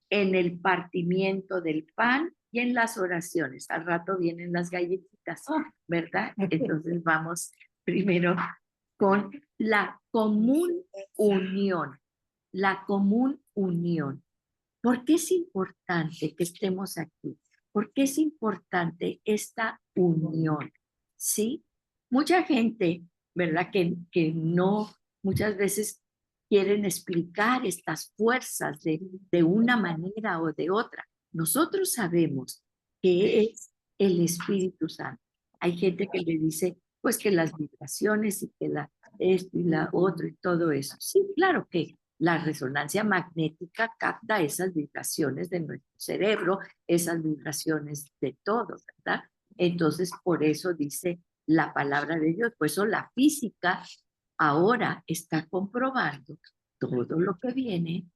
en el partimiento del pan y en las oraciones. Al rato vienen las galletitas, ¿verdad? Entonces vamos primero con la común unión. La común unión. ¿Por qué es importante que estemos aquí? ¿Por qué es importante esta unión? ¿Sí? Mucha gente, ¿verdad? Que no, muchas veces quieren explicar estas fuerzas de una manera o de otra. Nosotros sabemos que es el Espíritu Santo. Hay gente que le dice, pues que las vibraciones y que esto y la otro y todo eso. Sí, claro que la resonancia magnética capta esas vibraciones de nuestro cerebro, esas vibraciones de todo, ¿verdad? Entonces, por eso dice la palabra de Dios, por eso la física ahora está comprobando todo lo que viene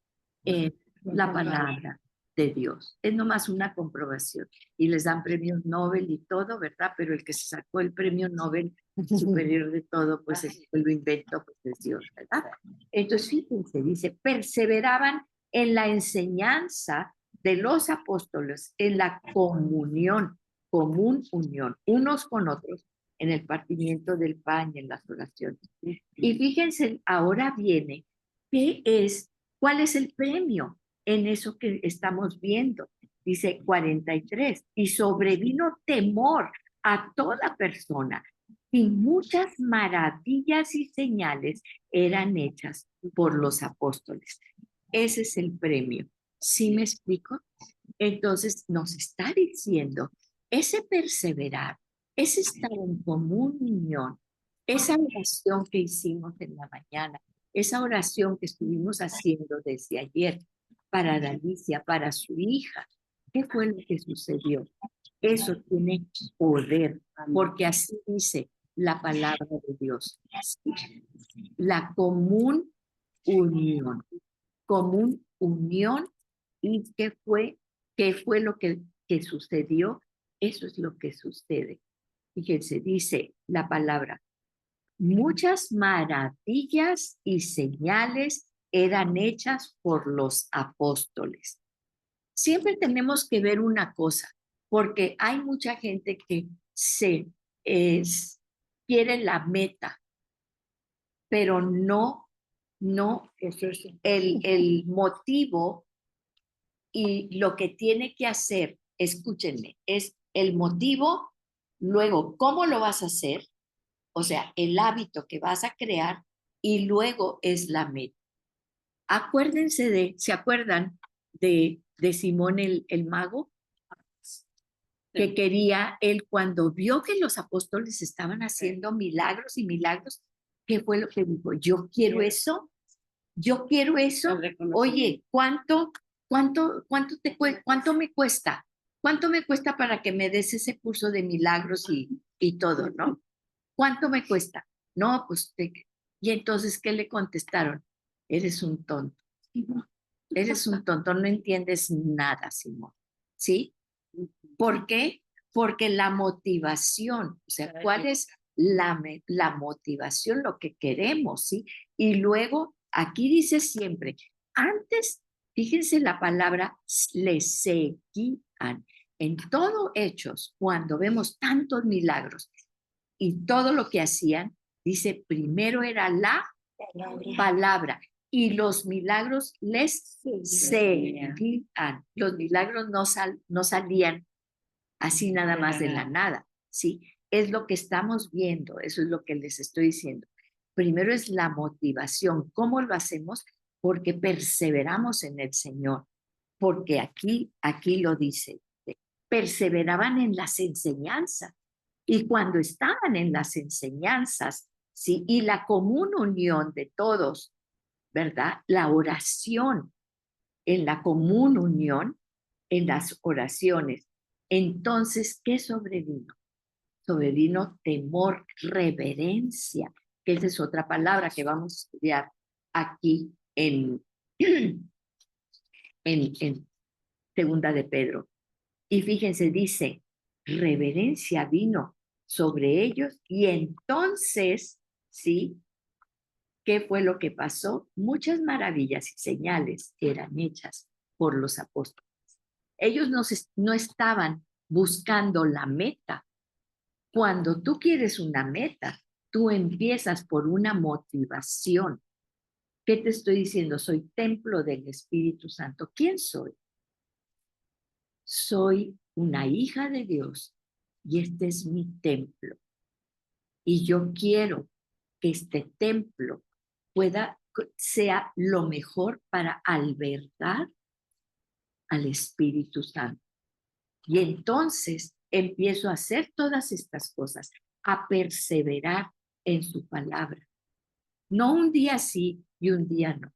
en la palabra de Dios. Es nomás una comprobación. Y les dan premios Nobel y todo, ¿verdad? Pero el que se sacó el premio Nobel superior de todo, pues el que lo inventó, pues es Dios, ¿verdad? Entonces, fíjense, dice, perseveraban en la enseñanza de los apóstoles, en la comunión, común unión, unos con otros, en el partimiento del pan y en las oraciones. Y fíjense, ahora viene, ¿cuál es el premio en eso que estamos viendo? Dice 43, y sobrevino temor a toda persona, y muchas maravillas y señales eran hechas por los apóstoles. Ese es el premio. ¿Sí me explico? Entonces nos está diciendo, ese perseverar, ese estar en común unión, esa oración que hicimos en la mañana, esa oración que estuvimos haciendo desde ayer para Alicia, para su hija, ¿qué fue lo que sucedió? Eso tiene poder, porque así dice la palabra de Dios. La común unión, ¿y qué fue lo que sucedió? Eso es lo que sucede. Fíjense, dice la palabra, muchas maravillas y señales eran hechas por los apóstoles. Siempre tenemos que ver una cosa, porque hay mucha gente que quiere la meta, pero no el motivo y lo que tiene que hacer, escúchenme, es el motivo, luego cómo lo vas a hacer, o sea, el hábito que vas a crear y luego es la meta. Acuérdense ¿se acuerdan de Simón el mago? Que quería él cuando vio que los apóstoles estaban haciendo milagros y milagros, ¿qué fue lo que dijo? Yo quiero eso, yo quiero eso. Oye, ¿cuánto me cuesta? ¿Cuánto me cuesta para que me des ese curso de milagros y todo, no? ¿Cuánto me cuesta? No, pues, y entonces, ¿qué le contestaron? Eres un tonto. Eres un tonto, no entiendes nada, Simón. ¿Sí? ¿Por qué? Porque la motivación, o sea, ¿cuál es la motivación? Lo que queremos, ¿sí? Y luego, aquí dice siempre, antes, fíjense la palabra, le seguían. En todo Hechos, cuando vemos tantos milagros y todo lo que hacían, dice, primero era la palabra y los milagros les seguían. Los milagros no salían así nada más de la nada, ¿sí? Es lo que estamos viendo, eso es lo que les estoy diciendo. Primero es la motivación. ¿Cómo lo hacemos? Porque perseveramos en el Señor, porque aquí lo dice, perseveraban en las enseñanzas. Y cuando estaban en las enseñanzas, ¿sí? Y la común unión de todos, ¿verdad? La oración, en la común unión, en las oraciones. Entonces, ¿qué sobrevino? Sobrevino temor, reverencia, que esa es otra palabra que vamos a estudiar aquí en Segunda de Pedro. Y fíjense, dice, reverencia vino sobre ellos y entonces, ¿sí? ¿Qué fue lo que pasó? Muchas maravillas y señales eran hechas por los apóstoles. Ellos no estaban buscando la meta. Cuando tú quieres una meta, tú empiezas por una motivación. ¿Qué te estoy diciendo? Soy templo del Espíritu Santo. ¿Quién soy? Soy una hija de Dios y este es mi templo. Y yo quiero que este templo sea lo mejor para albergar al Espíritu Santo. Y entonces empiezo a hacer todas estas cosas, a perseverar en su palabra. No un día sí y un día no.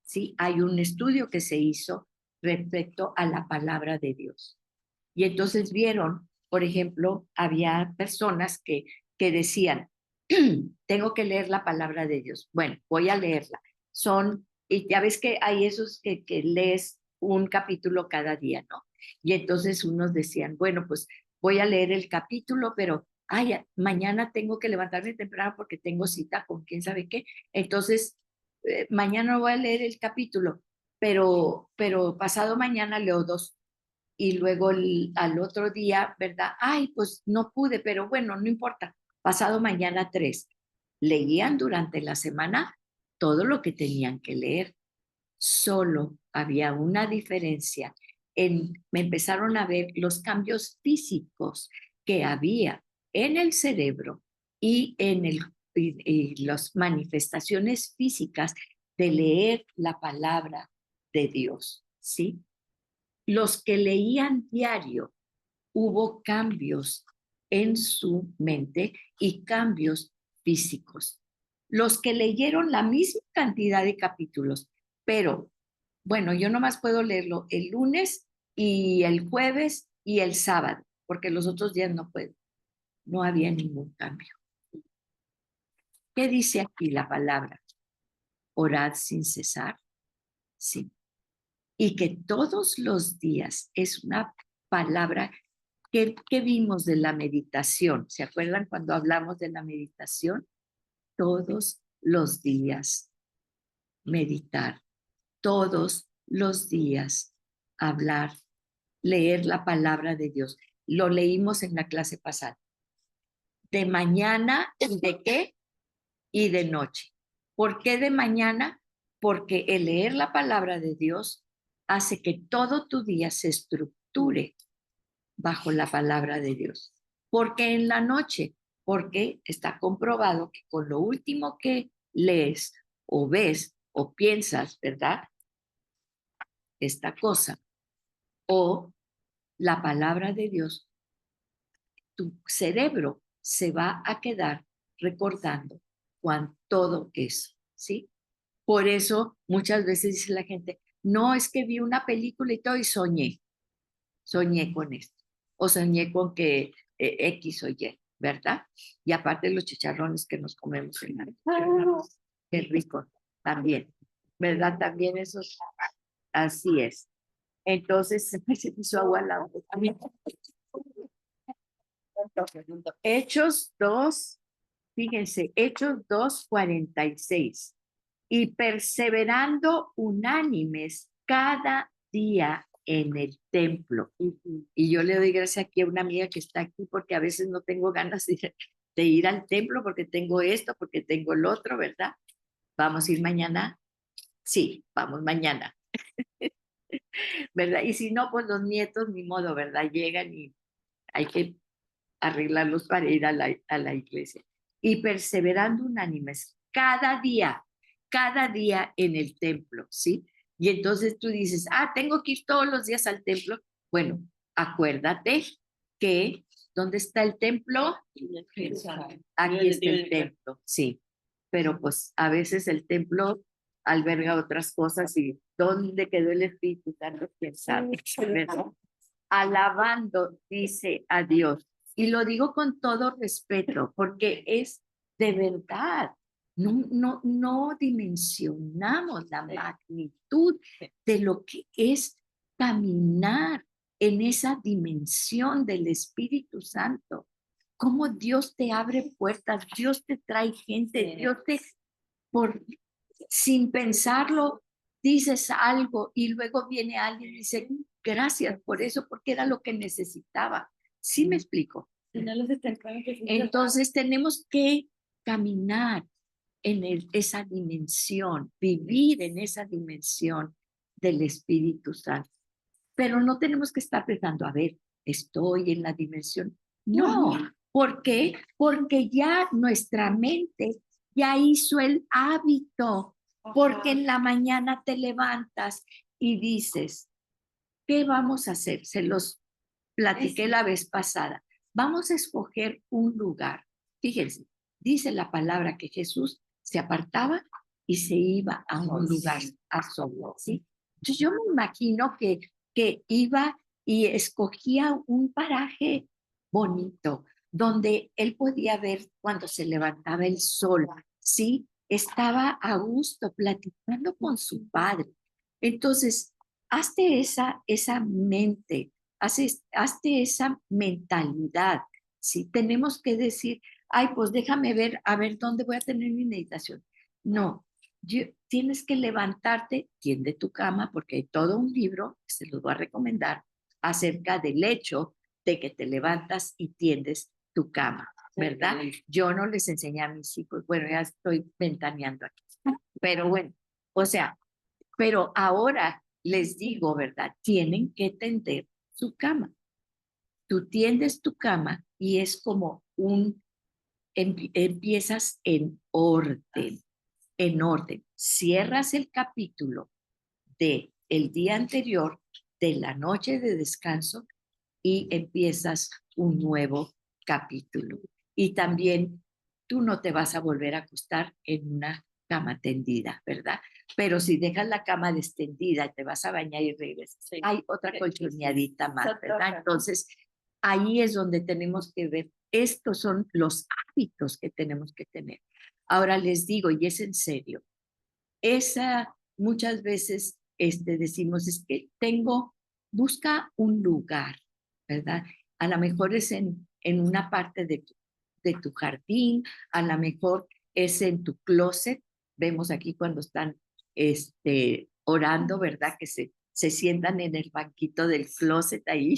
Sí, hay un estudio que se hizo respecto a la palabra de Dios. Y entonces vieron, por ejemplo, había personas que decían, tengo que leer la palabra de Dios. Bueno, voy a leerla. Y ya ves que hay esos que lees un capítulo cada día, ¿no? Y entonces unos decían, bueno, pues voy a leer el capítulo, pero, ay, mañana tengo que levantarme temprano porque tengo cita con quién sabe qué. Entonces, mañana voy a leer el capítulo, pero pasado mañana leo dos y luego al otro día, ¿verdad? Ay, pues no pude, pero bueno, no importa. Pasado mañana tres. Leían durante la semana todo lo que tenían que leer. Solo había una diferencia. Me empezaron a ver los cambios físicos que había en el cerebro y y las manifestaciones físicas de leer la palabra de Dios, ¿sí? Los que leían diario, hubo cambios en su mente y cambios físicos. Los que leyeron la misma cantidad de capítulos, pero bueno, yo nomás puedo leerlo el lunes y el jueves y el sábado, porque los otros días no puedo. No había ningún cambio. ¿Qué dice aquí la palabra? Orad sin cesar. Sí. Y que todos los días es una palabra ¿Qué vimos de la meditación? ¿Se acuerdan cuando hablamos de la meditación? Todos los días meditar, todos los días hablar, leer la palabra de Dios. Lo leímos en la clase pasada. De mañana, ¿de qué? Y de noche. ¿Por qué de mañana? Porque el leer la palabra de Dios hace que todo tu día se estructure bajo la palabra de Dios. ¿Por qué en la noche? Porque está comprobado que con lo último que lees o ves o piensas, ¿verdad? Esta cosa o la palabra de Dios, tu cerebro se va a quedar recordando todo eso, ¿sí? Por eso muchas veces dice la gente, no, es que vi una película y todo y soñé con esto, o soñé con que X o Y, ¿verdad? Y aparte los chicharrones que nos comemos en la noche, qué rico también, ¿verdad? También eso, así es. Entonces se me hizo agua a la boca. Hechos 2, fíjense, Hechos 2:46. Y perseverando unánimes cada día en el templo. Y yo le doy gracias aquí a una amiga que está aquí porque a veces no tengo ganas de ir al templo porque tengo esto, porque tengo el otro, ¿verdad? ¿Vamos a ir mañana? Sí, vamos mañana, ¿verdad? Y si no, pues los nietos, ni modo, ¿verdad? Llegan y hay que arreglarlos para ir a la iglesia. Y perseverando unánimes cada día en el templo, ¿sí? Y entonces tú dices, tengo que ir todos los días al templo. Bueno, acuérdate que, ¿dónde está el templo? Aquí está el templo, sí. Pero pues a veces el templo alberga otras cosas y ¿dónde quedó el Espíritu Santo? ¿Quién sabe? ¿Verdad? Alabando, dice a Dios. Y lo digo con todo respeto, porque es de verdad. No dimensionamos la magnitud de lo que es caminar en esa dimensión del Espíritu Santo. Cómo Dios te abre puertas, Dios te trae gente, Dios te, por, sin pensarlo, dices algo y luego viene alguien y dice, gracias por eso, porque era lo que necesitaba. ¿Sí me explico? Entonces tenemos que caminar en esa dimensión, vivir en esa dimensión del Espíritu Santo. Pero no tenemos que estar pensando, a ver, estoy en la dimensión. No, ¿por qué? Porque ya nuestra mente ya hizo el hábito, porque en la mañana te levantas y dices, ¿qué vamos a hacer? Se los platiqué la vez pasada. Vamos a escoger un lugar. Fíjense, dice la palabra que Jesús se apartaba y se iba a un lugar a solas, ¿sí? Entonces yo me imagino que iba y escogía un paraje bonito, donde él podía ver cuando se levantaba el sol, ¿sí? Estaba a gusto platicando con su padre. Entonces, hazte esa mente, hazte esa mentalidad, ¿sí? Tenemos que decir, ay, pues déjame ver, a ver dónde voy a tener mi meditación. No, tienes que levantarte, tiende tu cama, porque hay todo un libro, que se los voy a recomendar, acerca del hecho de que te levantas y tiendes tu cama, ¿verdad? Yo no les enseñé a mis hijos, bueno, ya estoy ventaneando aquí, pero bueno, o sea, pero ahora les digo, ¿verdad? Tienen que tender su cama. Tú tiendes tu cama y es como empiezas en orden. Cierras el capítulo de el día anterior, de la noche de descanso y empiezas un nuevo capítulo. Y también tú no te vas a volver a acostar en una cama tendida, ¿verdad? Pero si dejas la cama extendida y te vas a bañar y regresas, hay otra colchoneadita más, ¿verdad? Entonces, ahí es donde tenemos que ver, estos son los hábitos que tenemos que tener. Ahora les digo, y es en serio, muchas veces decimos, es que busca un lugar, ¿verdad? A lo mejor es en una parte de tu jardín, a lo mejor es en tu closet. Vemos aquí cuando están orando, ¿verdad? Que se sientan en el banquito del closet ahí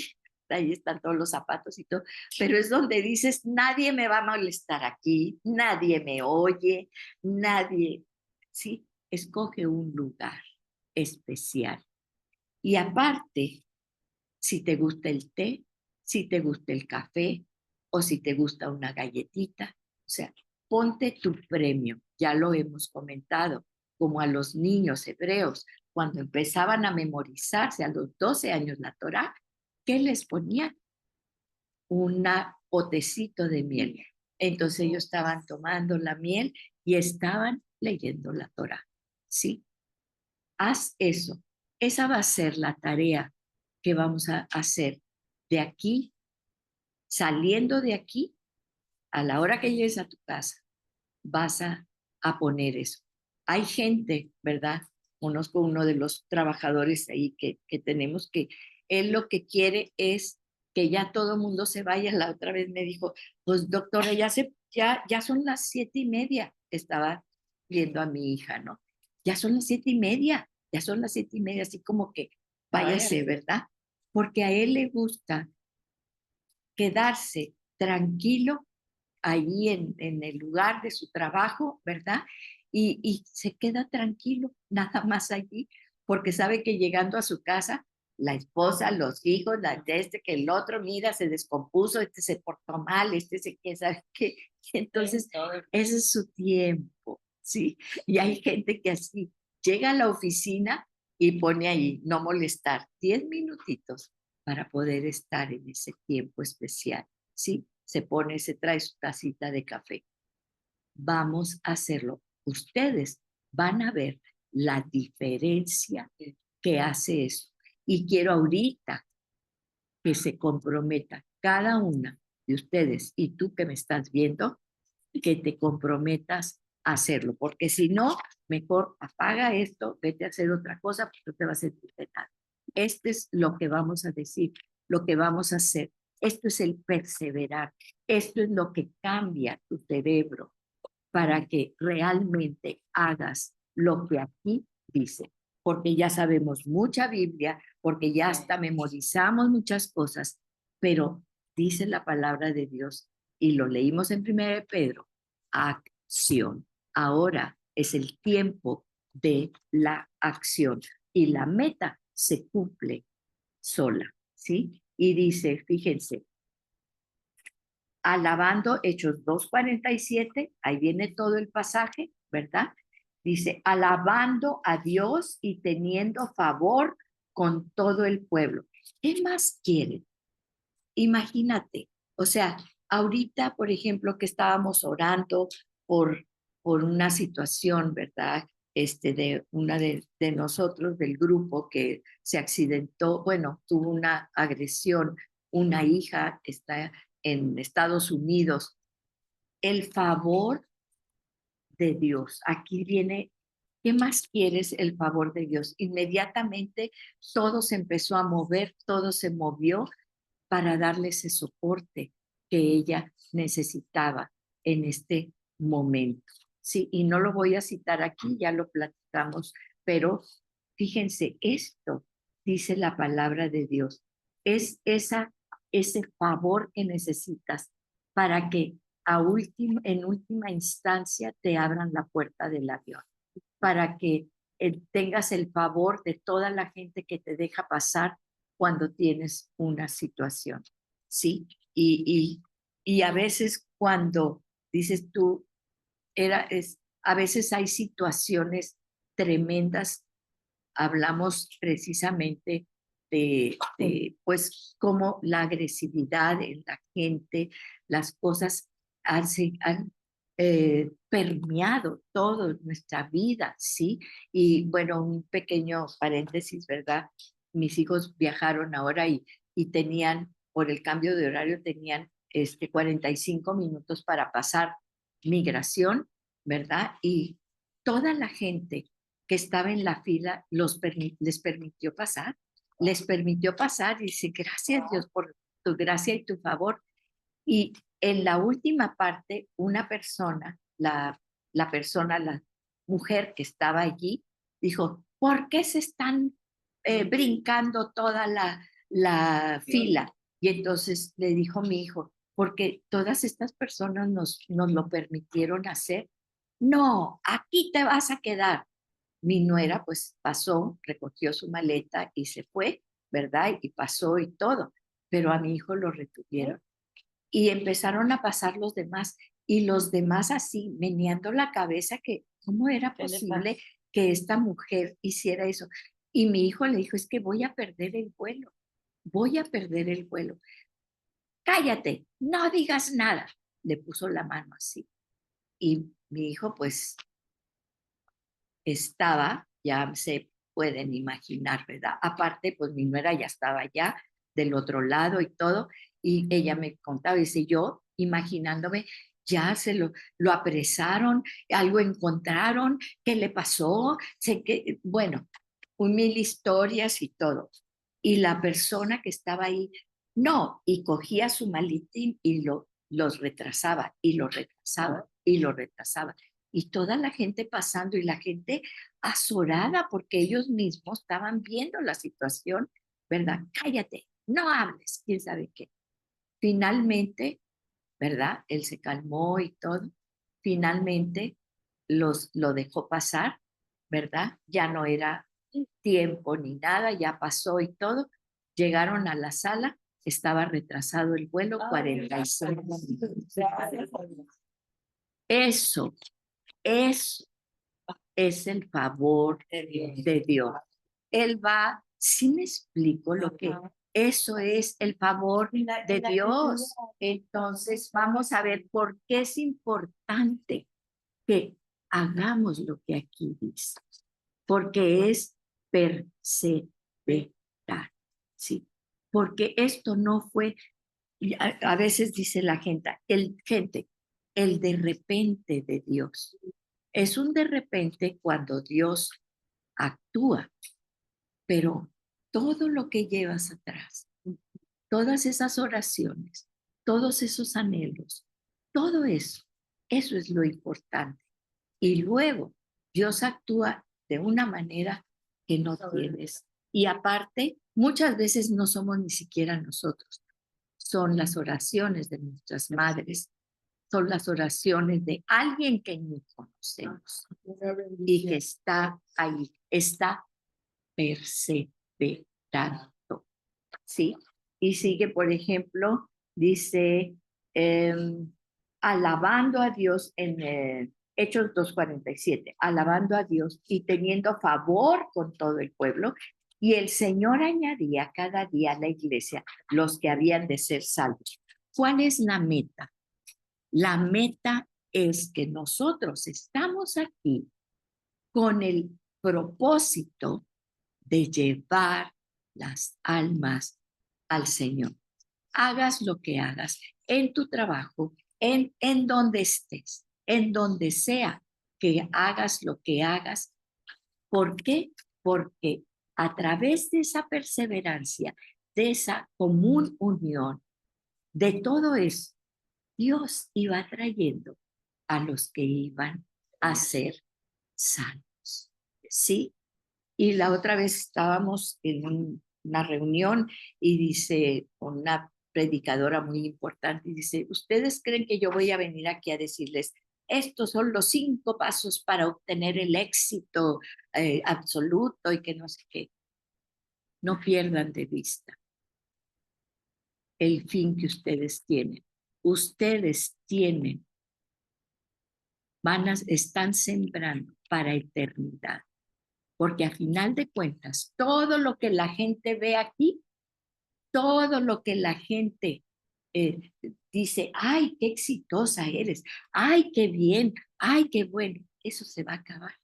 están todos los zapatos y todo, pero es donde dices, nadie me va a molestar aquí, nadie me oye, nadie, ¿sí? Escoge un lugar especial. Y aparte, si te gusta el té, si te gusta el café o si te gusta una galletita, o sea, ponte tu premio, ya lo hemos comentado, como a los niños hebreos, cuando empezaban a memorizarse a los 12 años la Torá, ¿qué les ponían? Un potecito de miel. Entonces ellos estaban tomando la miel y estaban leyendo la Torá, ¿sí? Haz eso. Esa va a ser la tarea que vamos a hacer de aquí, saliendo de aquí, a la hora que llegues a tu casa, vas a poner eso. Hay gente, ¿verdad? Conozco uno de los trabajadores ahí que tenemos que él lo que quiere es que ya todo el mundo se vaya. La otra vez me dijo, pues doctora, ya son las 7:30. Estaba viendo a mi hija, ¿no? Ya son las 7:30, ya son las 7:30, así como que váyase, ¿verdad? Porque a él le gusta quedarse tranquilo allí en el lugar de su trabajo, ¿verdad? Y se queda tranquilo, nada más allí, porque sabe que llegando a su casa, la esposa, los hijos, que el otro, mira, se descompuso, se portó mal, quién sabe qué. Entonces, ese es su tiempo, ¿sí? Y hay gente que así llega a la oficina y pone ahí, no molestar, 10 minutitos para poder estar en ese tiempo especial, ¿sí? Se trae su tacita de café. Vamos a hacerlo. Ustedes van a ver la diferencia que hace eso. Y quiero ahorita que se comprometa cada una de ustedes y tú que me estás viendo, que te comprometas a hacerlo, porque si no, mejor apaga esto, vete a hacer otra cosa, porque no te vas a sentir de nada. Este es lo que vamos a decir, lo que vamos a hacer. Esto es el perseverar. Esto es lo que cambia tu cerebro para que realmente hagas lo que aquí dice. Porque ya sabemos mucha Biblia, porque ya hasta memorizamos muchas cosas, pero dice la palabra de Dios y lo leímos en 1 Pedro, acción. Ahora es el tiempo de la acción y la meta se cumple sola, ¿sí? Y dice, fíjense, alabando Hechos 2:47, ahí viene todo el pasaje, ¿verdad? Dice, alabando a Dios y teniendo favor con todo el pueblo. ¿Qué más quieren? Imagínate, o sea, ahorita, por ejemplo, que estábamos orando por, por una situación, ¿verdad? De una de nosotros, del grupo, que se accidentó, bueno, tuvo una agresión, una hija que está en Estados Unidos. El favor de Dios. Aquí viene, ¿qué más quieres? El favor de Dios. Inmediatamente todo se empezó a mover, todo se movió para darle ese soporte que ella necesitaba en este momento. Sí, y no lo voy a citar aquí, ya lo platicamos, pero fíjense, esto dice la palabra de Dios, es ese favor que necesitas para que en última instancia te abran la puerta del avión, para que tengas el favor de toda la gente que te deja pasar cuando tienes una situación, ¿sí? Y a veces cuando dices tú, a veces hay situaciones tremendas, hablamos precisamente pues, cómo la agresividad en la gente, las cosas han permeado toda nuestra vida, ¿sí? Y bueno, un pequeño paréntesis, ¿verdad? Mis hijos viajaron ahora y tenían, por el cambio de horario, tenían 45 minutos para pasar migración, ¿verdad? Y toda la gente que estaba en la fila les permitió pasar y dice, gracias Dios tu gracia y tu favor. Y en la última parte, una persona, la persona, la mujer que estaba allí, dijo, ¿por qué se están brincando toda la fila? Y entonces le dijo mi hijo, porque todas estas personas nos lo permitieron hacer. No, aquí te vas a quedar. Mi nuera pues pasó, recogió su maleta y se fue, ¿verdad? Y pasó y todo, pero a mi hijo lo retuvieron. Y empezaron a pasar los demás, y los demás así, meneando la cabeza, que cómo era posible que esta mujer hiciera eso. Y mi hijo le dijo, es que voy a perder el vuelo, voy a perder el vuelo. Cállate, no digas nada. Le puso la mano así. Y mi hijo pues estaba, ya se pueden imaginar, ¿verdad? Aparte, pues mi nuera ya estaba allá del otro lado y todo, y ella me contaba, dice, yo imaginándome, ya lo apresaron, algo encontraron, ¿qué le pasó? Sé que, bueno, mil historias y todo. Y la persona que estaba ahí, no, y cogía su maletín y los retrasaba, y lo retrasaba, y lo retrasaba. Y toda la gente pasando y la gente azorada porque ellos mismos estaban viendo la situación, ¿verdad? Cállate, no hables, quién sabe qué. Finalmente, ¿verdad? Él se calmó y todo. Finalmente lo dejó pasar, ¿verdad? Ya no era tiempo ni nada, ya pasó y todo. Llegaron a la sala, estaba retrasado el vuelo 45 minutos. Eso, eso es el favor de Dios. Él va, sí me explico lo que eso es el favor de Dios. Entonces vamos a ver por qué es importante que hagamos lo que aquí dice, porque es perseverar, ¿sí? Porque esto no fue, a veces dice la gente, el de repente de Dios. Es un de repente cuando Dios actúa, pero todo lo que llevas atrás, todas esas oraciones, todos esos anhelos, todo eso es lo importante. Y luego Dios actúa de una manera que no tienes. Y aparte, muchas veces no somos ni siquiera nosotros, son las oraciones de nuestras madres, son las oraciones de alguien que ni conocemos y que está ahí, está perseverando, ¿sí? Y sigue, por ejemplo, dice, alabando a Dios en Hechos 2:47, alabando a Dios y teniendo favor con todo el pueblo, y el Señor añadía cada día a la iglesia los que habían de ser salvos. ¿Cuál es la meta? La meta es que nosotros estamos aquí con el propósito de llevar las almas al Señor. Hagas lo que hagas en tu trabajo, en donde estés, en donde sea que hagas lo que hagas. ¿Por qué? Porque a través de esa perseverancia, de esa común unión, de todo eso, Dios iba trayendo a los que iban a ser sanos. ¿Sí? Y la otra vez estábamos en una reunión y dice una predicadora muy importante, y dice, ¿ustedes creen que yo voy a venir aquí a decirles, estos son los 5 pasos para obtener el éxito absoluto y que no sé qué? No pierdan de vista el fin que ustedes tienen. Ustedes tienen, están sembrando para eternidad. Porque a final de cuentas, todo lo que la gente ve aquí, todo lo que la gente dice, ay, qué exitosa eres, ay, qué bien, ay, qué bueno, eso se va a acabar.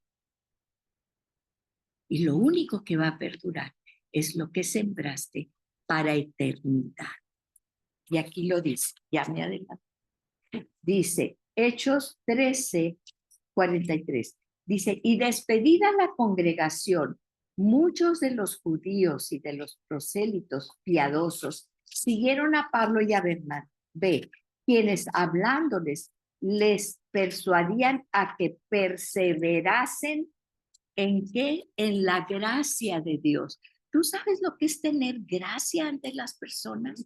Y lo único que va a perdurar es lo que sembraste para eternidad. Y aquí lo dice, ya me adelanto. Dice, Hechos 13:43. Dice, y despedida la congregación, muchos de los judíos y de los prosélitos piadosos siguieron a Pablo y a Bernabé, quienes hablándoles les persuadían a que perseverasen en qué, en la gracia de Dios. ¿Tú sabes lo que es tener gracia ante las personas?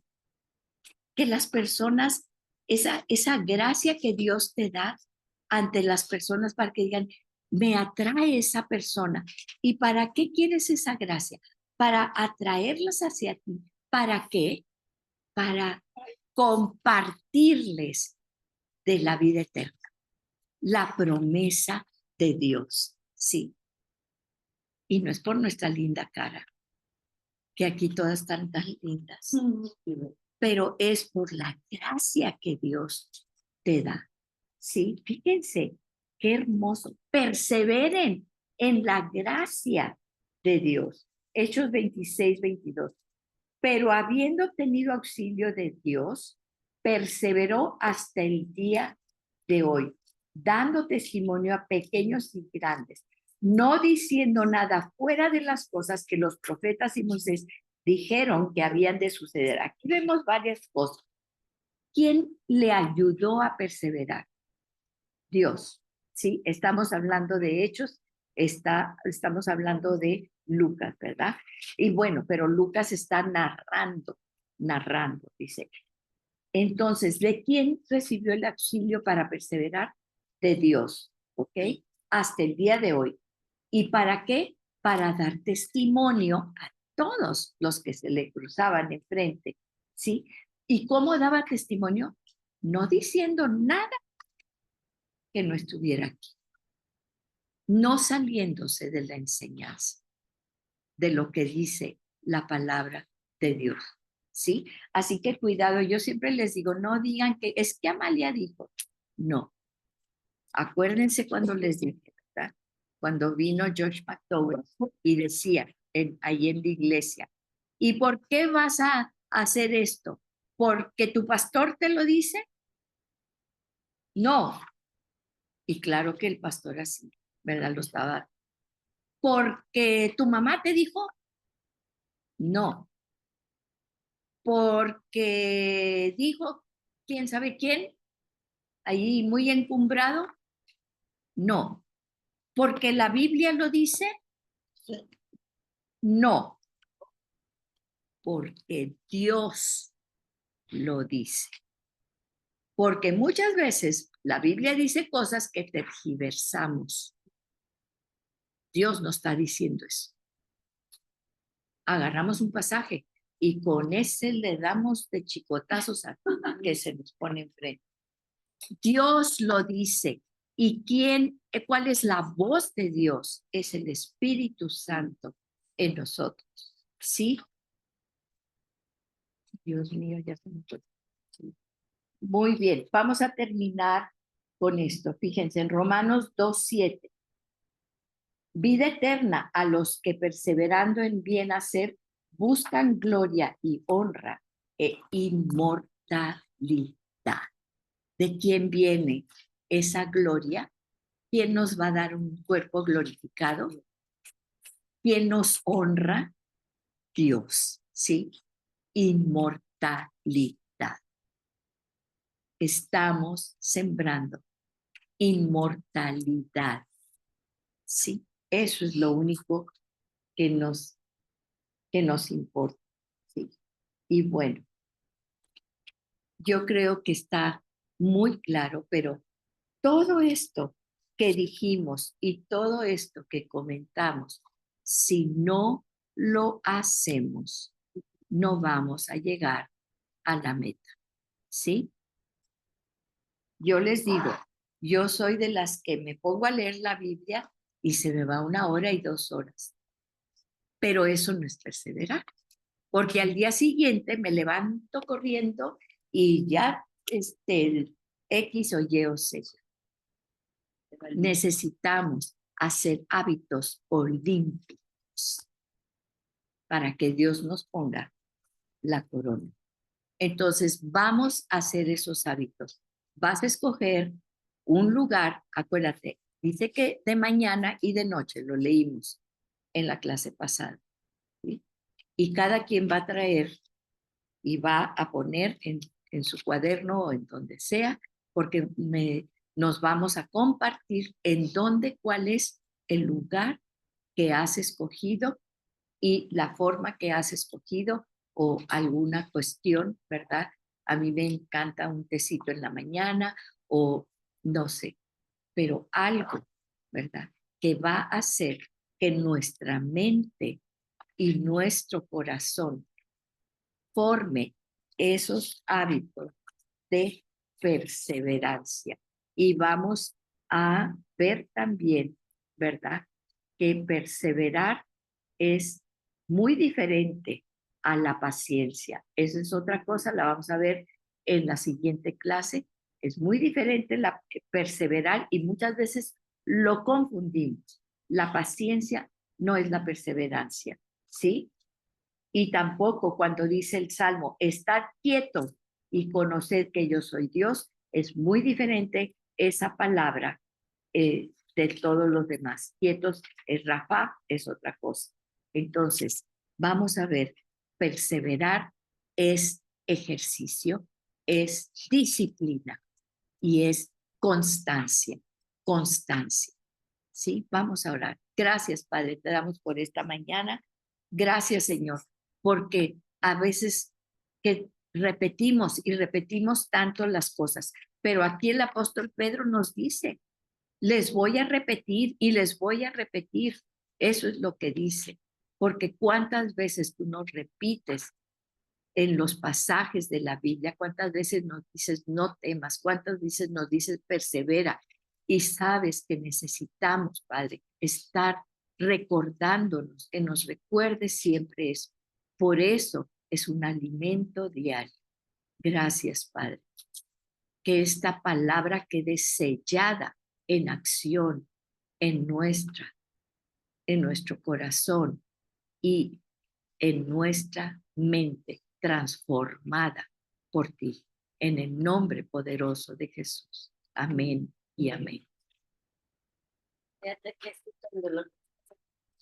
Que las personas, esa gracia que Dios te da ante las personas para que digan, me atrae esa persona. ¿Y para qué quieres esa gracia? Para atraerlas hacia ti. ¿Para qué? Para compartirles de la vida eterna, la promesa de Dios, sí. Y no es por nuestra linda cara, que aquí todas están tan lindas, pero es por la gracia que Dios te da, sí. Fíjense, qué hermoso. Perseveren en la gracia de Dios. Hechos 26-22. Pero habiendo obtenido auxilio de Dios, perseveró hasta el día de hoy, dando testimonio a pequeños y grandes, no diciendo nada fuera de las cosas que los profetas y Moisés dijeron que habían de suceder. Aquí vemos varias cosas. ¿Quién le ayudó a perseverar? Dios, ¿sí? Estamos hablando de Hechos, estamos hablando de Lucas, ¿verdad? Y bueno, pero Lucas está narrando, dice. Entonces, ¿de quién recibió el auxilio para perseverar? De Dios, ¿ok? Hasta el día de hoy. ¿Y para qué? Para dar testimonio a todos los que se le cruzaban enfrente, ¿sí? ¿Y cómo daba testimonio? No diciendo nada que no estuviera aquí, no saliéndose de la enseñanza, de lo que dice la palabra de Dios, ¿sí? Así que cuidado, yo siempre les digo, no digan que es que Amalia dijo, no. Acuérdense cuando les dije, ¿verdad? Cuando vino George McDowell y decía ahí en la iglesia, ¿y por qué vas a hacer esto? ¿Porque tu pastor te lo dice? No. Y claro que el pastor así, ¿verdad? Lo estaba. ¿Porque tu mamá te dijo? No. ¿Porque dijo quién sabe quién? Ahí muy encumbrado. No. ¿Porque la Biblia lo dice? No. Porque Dios lo dice. Porque muchas veces la Biblia dice cosas que tergiversamos. Dios no está diciendo eso. Agarramos un pasaje y con ese le damos de chicotazos a que se nos pone enfrente. Dios lo dice. ¿Y cuál es la voz de Dios? Es el Espíritu Santo en nosotros. ¿Sí? Dios mío, ya se me fue. Sí. Muy bien, vamos a terminar con esto. Fíjense, en Romanos 2:7. Vida eterna a los que perseverando en bien hacer buscan gloria y honra e inmortalidad. ¿De quién viene esa gloria? ¿Quién nos va a dar un cuerpo glorificado? ¿Quién nos honra? Dios, ¿sí? Inmortalidad. Estamos sembrando inmortalidad, ¿sí? Eso es lo único que nos importa, ¿sí? Y bueno, yo creo que está muy claro, pero todo esto que dijimos y todo esto que comentamos, si no lo hacemos, no vamos a llegar a la meta, ¿sí? Yo les digo, yo soy de las que me pongo a leer la Biblia y se me va 1 hora y 2 horas, pero eso no es perseverar, porque al día siguiente me levanto corriendo y ya X o Y o Z. Necesitamos hacer hábitos olímpicos para que Dios nos ponga la corona. Entonces, vamos a hacer esos hábitos. Vas a escoger un lugar, acuérdate, dice que de mañana y de noche, lo leímos en la clase pasada, ¿sí? Y cada quien va a traer y va a poner en su cuaderno o en donde sea, porque nos vamos a compartir en dónde, cuál es el lugar que has escogido y la forma que has escogido o alguna cuestión, ¿verdad? A mí me encanta un tecito en la mañana o no sé, pero algo, ¿verdad? Que va a hacer que nuestra mente y nuestro corazón forme esos hábitos de perseverancia. Y vamos a ver también, ¿verdad? Que perseverar es muy diferente a la paciencia. Esa es otra cosa, la vamos a ver en la siguiente clase. Es muy diferente la perseverar y muchas veces lo confundimos. La paciencia no es la perseverancia, ¿sí? Y tampoco cuando dice el Salmo, estad quietos y conoced que yo soy Dios, es muy diferente esa palabra de todos los demás. Quietos es Rafa, es otra cosa. Entonces, vamos a ver, perseverar es ejercicio, es disciplina y es constancia, constancia. ¿Sí? Vamos a orar. Gracias, Padre, te damos por esta mañana. Gracias, Señor, porque a veces que repetimos y repetimos tanto las cosas, pero aquí el apóstol Pedro nos dice, les voy a repetir y les voy a repetir. Eso es lo que dice, porque cuántas veces tú nos repites en los pasajes de la Biblia, cuántas veces nos dices no temas, cuántas veces nos dices persevera y sabes que necesitamos, Padre, estar recordándonos, que nos recuerde siempre eso. Por eso es un alimento diario. Gracias, Padre. Que esta palabra quede sellada en acción en en nuestro corazón y en nuestra mente transformada por ti, en el nombre poderoso de Jesús. Amén y amén. Fíjate que